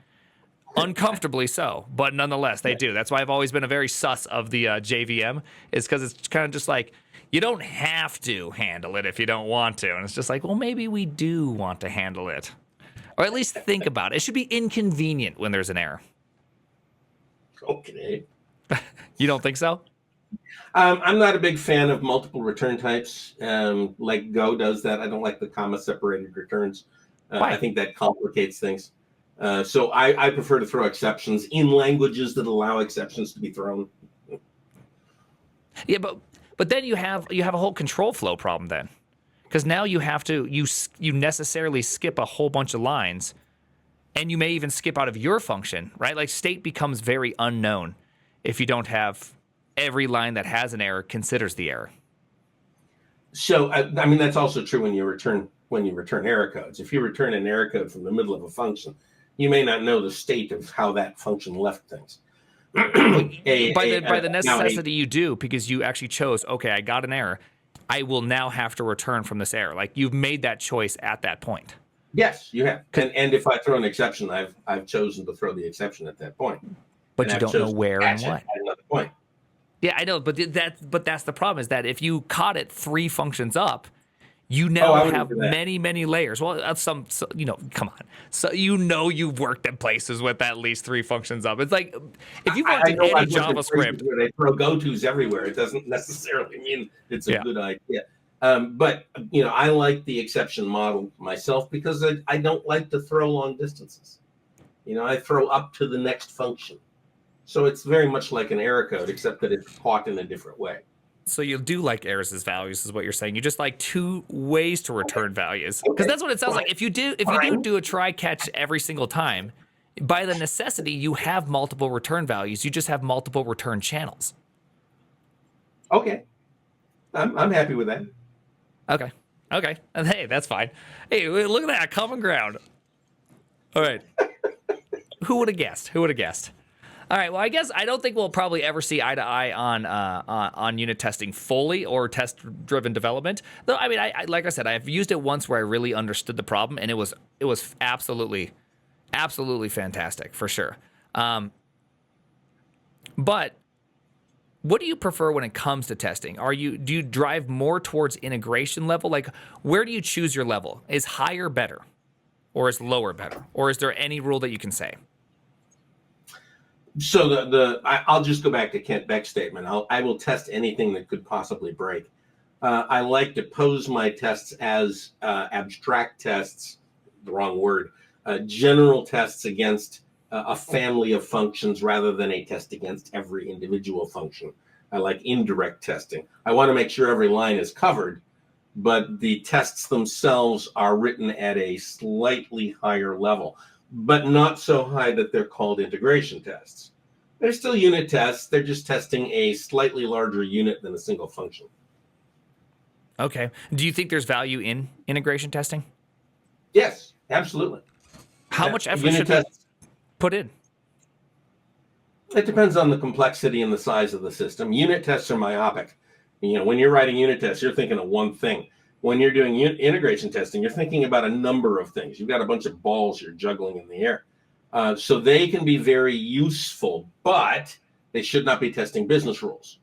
Uncomfortably so, but nonetheless, they do. That's why I've always been a very sus of the JVM, is because it's kind of just like, you don't have to handle it if you don't want to. And it's just like, well, maybe we do want to handle it. Or at least think about it. It should be inconvenient when there's an error. Okay. You don't think so? I'm not a big fan of multiple return types. Like Go does that. I don't like the comma-separated returns. I think that complicates things. So I prefer to throw exceptions in languages that allow exceptions to be thrown. Yeah, but then you have a whole control flow problem then. Because now you have to, you necessarily skip a whole bunch of lines, and you may even skip out of your function, right? Like state becomes very unknown if you don't have every line that has an error considers the error. So, I mean, that's also true when you return error codes. If you return an error code from the middle of a function, you may not know the state of how that function left things. By the necessity you do, because you actually chose, okay, I got an error. I will now have to return from this error. Like, you've made that choice at that point. Yes, you have. And if I throw an exception, I've chosen to throw the exception at that point. But And you I've don't know chosen to where and catch it what. at another point. Yeah, I know, but that's the problem is that if you caught it 3 functions up, you now have many layers. Well, that's come on. So you've worked in places with at least 3 functions up. It's like if you've worked in any JavaScript, where they throw go-tos everywhere, it doesn't necessarily mean it's a good idea. But I like the exception model myself because I don't like to throw long distances. I throw up to the next function. So it's very much like an error code, except that it's caught in a different way. So you do like errors as values, is what you're saying. You just like 2 ways to return values, because that's what it sounds like. If you do a try catch every single time, by the necessity you have multiple return values. You just have multiple return channels. Okay, I'm happy with that. Okay, and hey, that's fine. Hey, look at that common ground. All right, who would have guessed? All right. Well, I don't think we'll probably ever see eye to eye on unit testing fully or test-driven development. Though, I mean, I like I said, I've used it once where I really understood the problem, and it was absolutely fantastic for sure. But what do you prefer when it comes to testing? Do you drive more towards integration level? Like, where do you choose your level? Is higher better, or is lower better, or is there any rule that you can say? So I'll just go back to Kent Beck's statement. I will test anything that could possibly break. I like to pose my tests as abstract tests, the wrong word, general tests against a family of functions rather than a test against every individual function. I like indirect testing. I want to make sure every line is covered, but the tests themselves are written at a slightly higher level, but not so high that they're called integration tests. They're still unit tests. They're just testing a slightly larger unit than a single function. Okay. Do you think there's value in integration testing? Yes, absolutely. How much effort should you put in? It depends on the complexity and the size of the system. Unit tests are myopic. When you're writing unit tests, you're thinking of one thing. When you're doing integration testing, you're thinking about a number of things. You've got a bunch of balls you're juggling in the air. So they can be very useful, but they should not be testing business rules.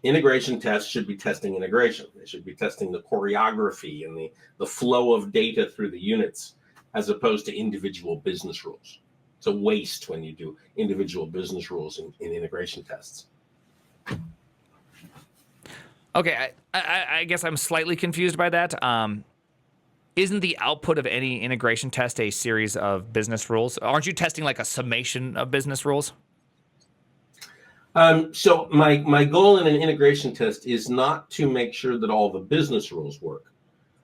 Integration tests should be testing integration. They should be testing the choreography and the flow of data through the units, as opposed to individual business rules. It's a waste when you do individual business rules in integration tests. Okay, I guess I'm slightly confused by that. Isn't the output of any integration test a series of business rules? Aren't you testing like a summation of business rules? So my goal in an integration test is not to make sure that all the business rules work.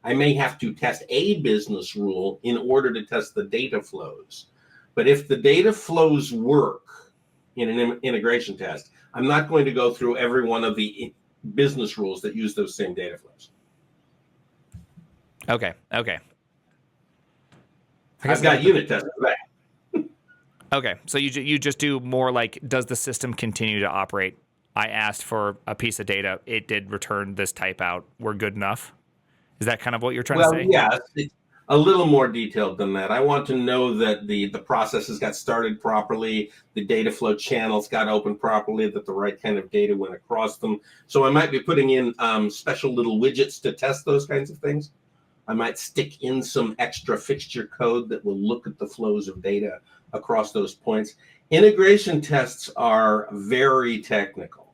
I may have to test a business rule in order to test the data flows. But if the data flows work in an integration test, I'm not going to go through every one of the business rules that use those same data flows. Okay. I've got unit tests for that. Okay, so you just do more like, does the system continue to operate? I asked for a piece of data. It did return this type out. We're good enough? Is that kind of what you're trying to say? Well, yeah, a little more detailed than that. I want to know that the processes got started properly, the data flow channels got opened properly, that the right kind of data went across them. So I might be putting in special little widgets to test those kinds of things. I might stick in some extra fixture code that will look at the flows of data across those points. Integration tests are very technical.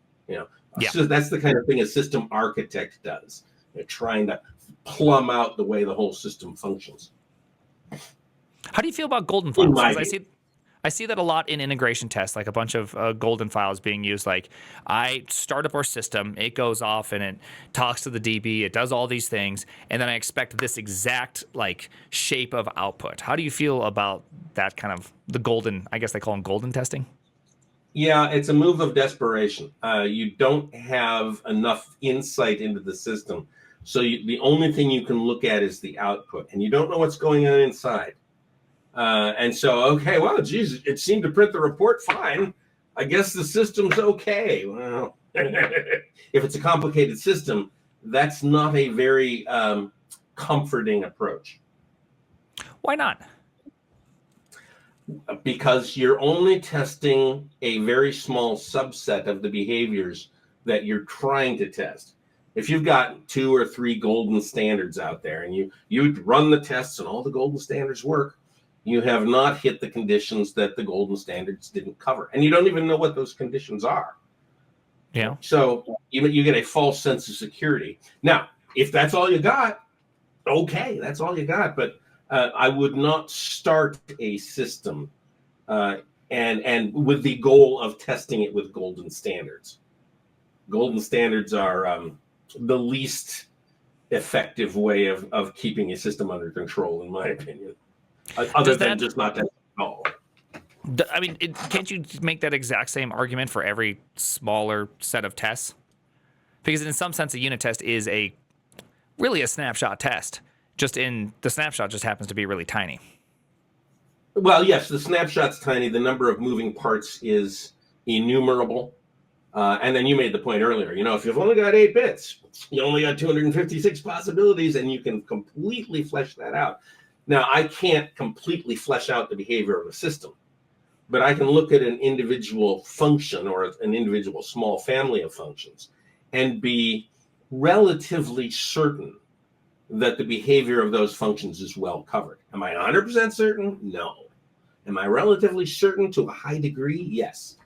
So that's the kind of thing a system architect does. They're trying to plumb out the way the whole system functions. How do you feel about golden files? Because I see that a lot in integration tests, like a bunch of golden files being used. Like, I start up our system, it goes off and it talks to the DB, it does all these things, and then I expect this exact like shape of output. How do you feel about that kind of the golden? I guess they call them golden testing. Yeah, it's a move of desperation. You don't have enough insight into the system, so the only thing you can look at is the output, and you don't know what's going on inside. And so, okay, well, geez, it seemed to print the report fine. I guess the system's okay. Well, if it's a complicated system, that's not a very comforting approach. Why not? Because you're only testing a very small subset of the behaviors that you're trying to test. If you've got 2 or 3 golden standards out there and you run the tests and all the golden standards work, you have not hit the conditions that the golden standards didn't cover. And you don't even know what those conditions are. Yeah. So you get a false sense of security. Now, if that's all you got, okay, that's all you got. But I would not start a system and with the goal of testing it with golden standards. Golden standards are the least effective way of keeping a system under control, in my opinion, other than just not testing at all. I mean, can't you make that exact same argument for every smaller set of tests? Because in some sense, a unit test is really a snapshot test. Just in the snapshot just happens to be really tiny. Well, yes, the snapshot's tiny. The number of moving parts is innumerable. And then you made the point earlier, if you've only got 8 bits, you only got 256 possibilities, and you can completely flesh that out. Now, I can't completely flesh out the behavior of a system, but I can look at an individual function or an individual small family of functions and be relatively certain that the behavior of those functions is well covered. Am I 100% certain? No. Am I relatively certain to a high degree? Yes.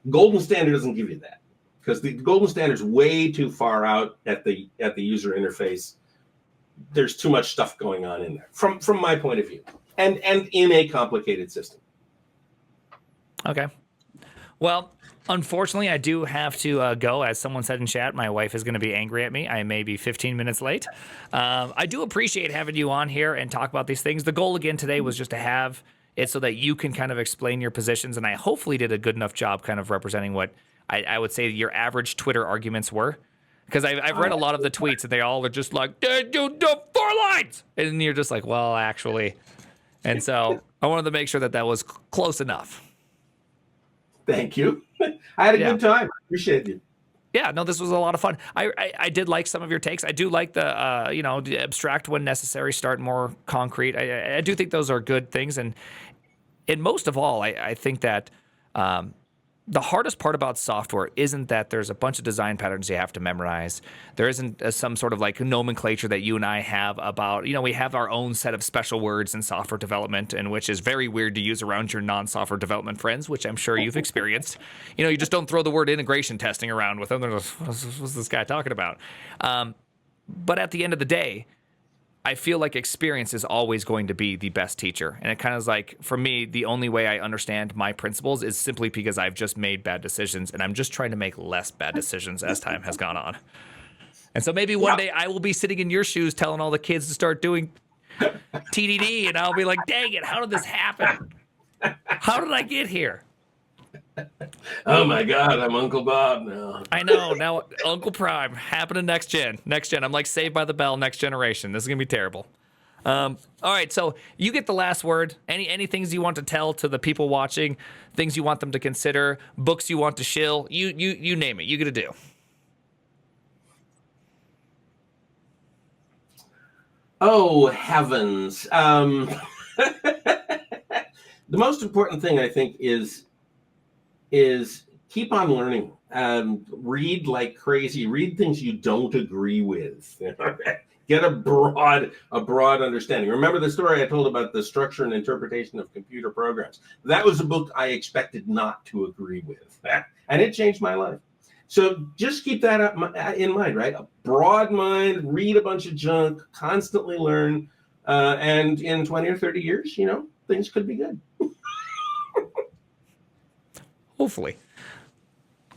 Golden standard doesn't give you that, because the golden standard is way too far out at the user interface. There's too much stuff going on in there from my point of view, and in a complicated system. Okay. Well, unfortunately, I do have to go. As someone said in chat, my wife is going to be angry at me. I may be 15 minutes late. I do appreciate having you on here and talk about these things. The goal again today was just to have it so that you can kind of explain your positions, and I hopefully did a good enough job kind of representing what I would say your average Twitter arguments were. Because I've read a lot of the tweets, and they all are just like, "Dude, you do 4 lines!" And you're just like, well, actually. And so I wanted to make sure that was close enough. Thank you. I had a good time. I appreciate you. Yeah, no, this was a lot of fun. I did like some of your takes. I do like the, the abstract when necessary, start more concrete. I do think those are good things. And most of all, I think that the hardest part about software isn't that there's a bunch of design patterns you have to memorize. There isn't some sort of like nomenclature that you and I have about, we have our own set of special words in software development, and which is very weird to use around your non-software development friends, which I'm sure you've experienced. You just don't throw the word integration testing around with them. They're like, what's this guy talking about? But at the end of the day, I feel like experience is always going to be the best teacher. And it kind of is like, for me, the only way I understand my principles is simply because I've just made bad decisions, and I'm just trying to make less bad decisions as time has gone on. And so maybe one day I will be sitting in your shoes telling all the kids to start doing TDD, and I'll be like, dang it, how did this happen? How did I get here? Oh my God, I'm Uncle Bob now. I know. Now, Uncle Prime, happening next gen. I'm like Saved by the Bell, next generation. This is going to be terrible. All right, so you get the last word. Any things you want to tell to the people watching, things you want them to consider, books you want to shill, you name it. You get to do. Oh, heavens. The most important thing, I think, is keep on learning. Read like crazy. Read things you don't agree with. Get a broad understanding. Remember the story I told about the structure and interpretation of computer programs? That was a book I expected not to agree with, and it changed my life. So just keep that in mind, right? A broad mind, read a bunch of junk, constantly learn, and in 20 or 30 years, things could be good. Hopefully.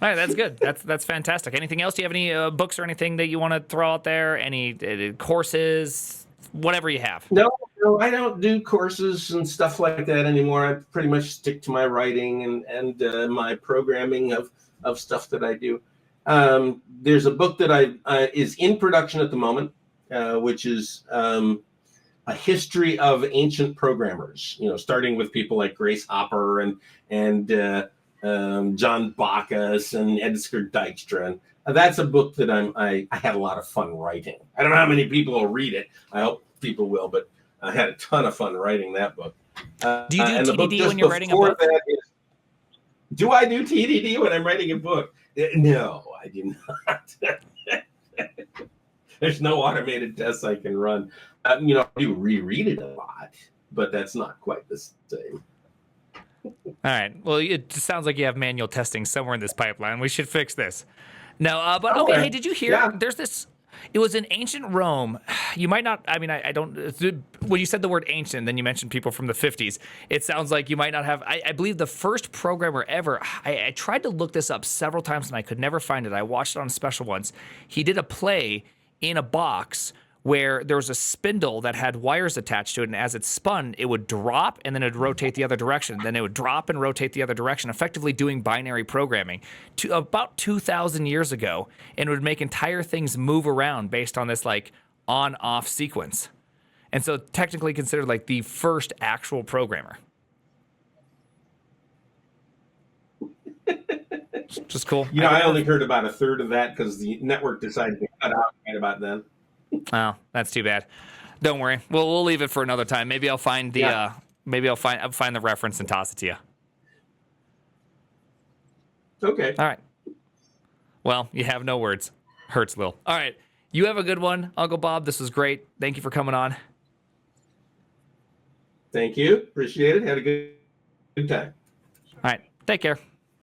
All right, that's good. That's fantastic. Anything else? Do you have any books or anything that you want to throw out there? Any courses? Whatever you have. No, I don't do courses and stuff like that anymore. I pretty much stick to my writing and my programming of stuff that I do. There's a book that is in production at the moment, which is a history of ancient programmers. Starting with people like Grace Hopper and John Bacchus and Edgar Dijkstra. And that's a book that I had a lot of fun writing. I don't know how many people will read it. I hope people will, but I had a ton of fun writing that book. Do you do and the book TDD just when you're writing a before book? that is, do I do TDD when I'm writing a book? No, I do not. There's no automated tests I can run. I do reread it a lot, but that's not quite the same. All right. Well, it sounds like you have manual testing somewhere in this pipeline. We should fix this. No, but okay. Hey, did you hear? Yeah. There's this. It was in ancient Rome. You might not. I mean, I don't. When you said the word ancient, then you mentioned people from the 50s. It sounds like you might not have. I believe the first programmer ever. I tried to look this up several times and I could never find it. I watched it on a special once. He did a play in a box where there was a spindle that had wires attached to it, and as it spun, it would drop and then it would rotate the other direction. Then it would drop and rotate the other direction, effectively doing binary programming to about 2,000 years ago, and it would make entire things move around based on this like on-off sequence. And so technically considered like the first actual programmer. Just cool. I only heard about a third of that because the network decided to cut out right about then. Oh, that's too bad. Don't worry. We'll leave it for another time. Maybe I'll find the maybe I'll find the reference and toss it to you. Okay. All right. Well, you have no words. Hurts, Lil. All right. You have a good one, Uncle Bob. This was great. Thank you for coming on. Thank you. Appreciate it. Had a good time. All right. Take care.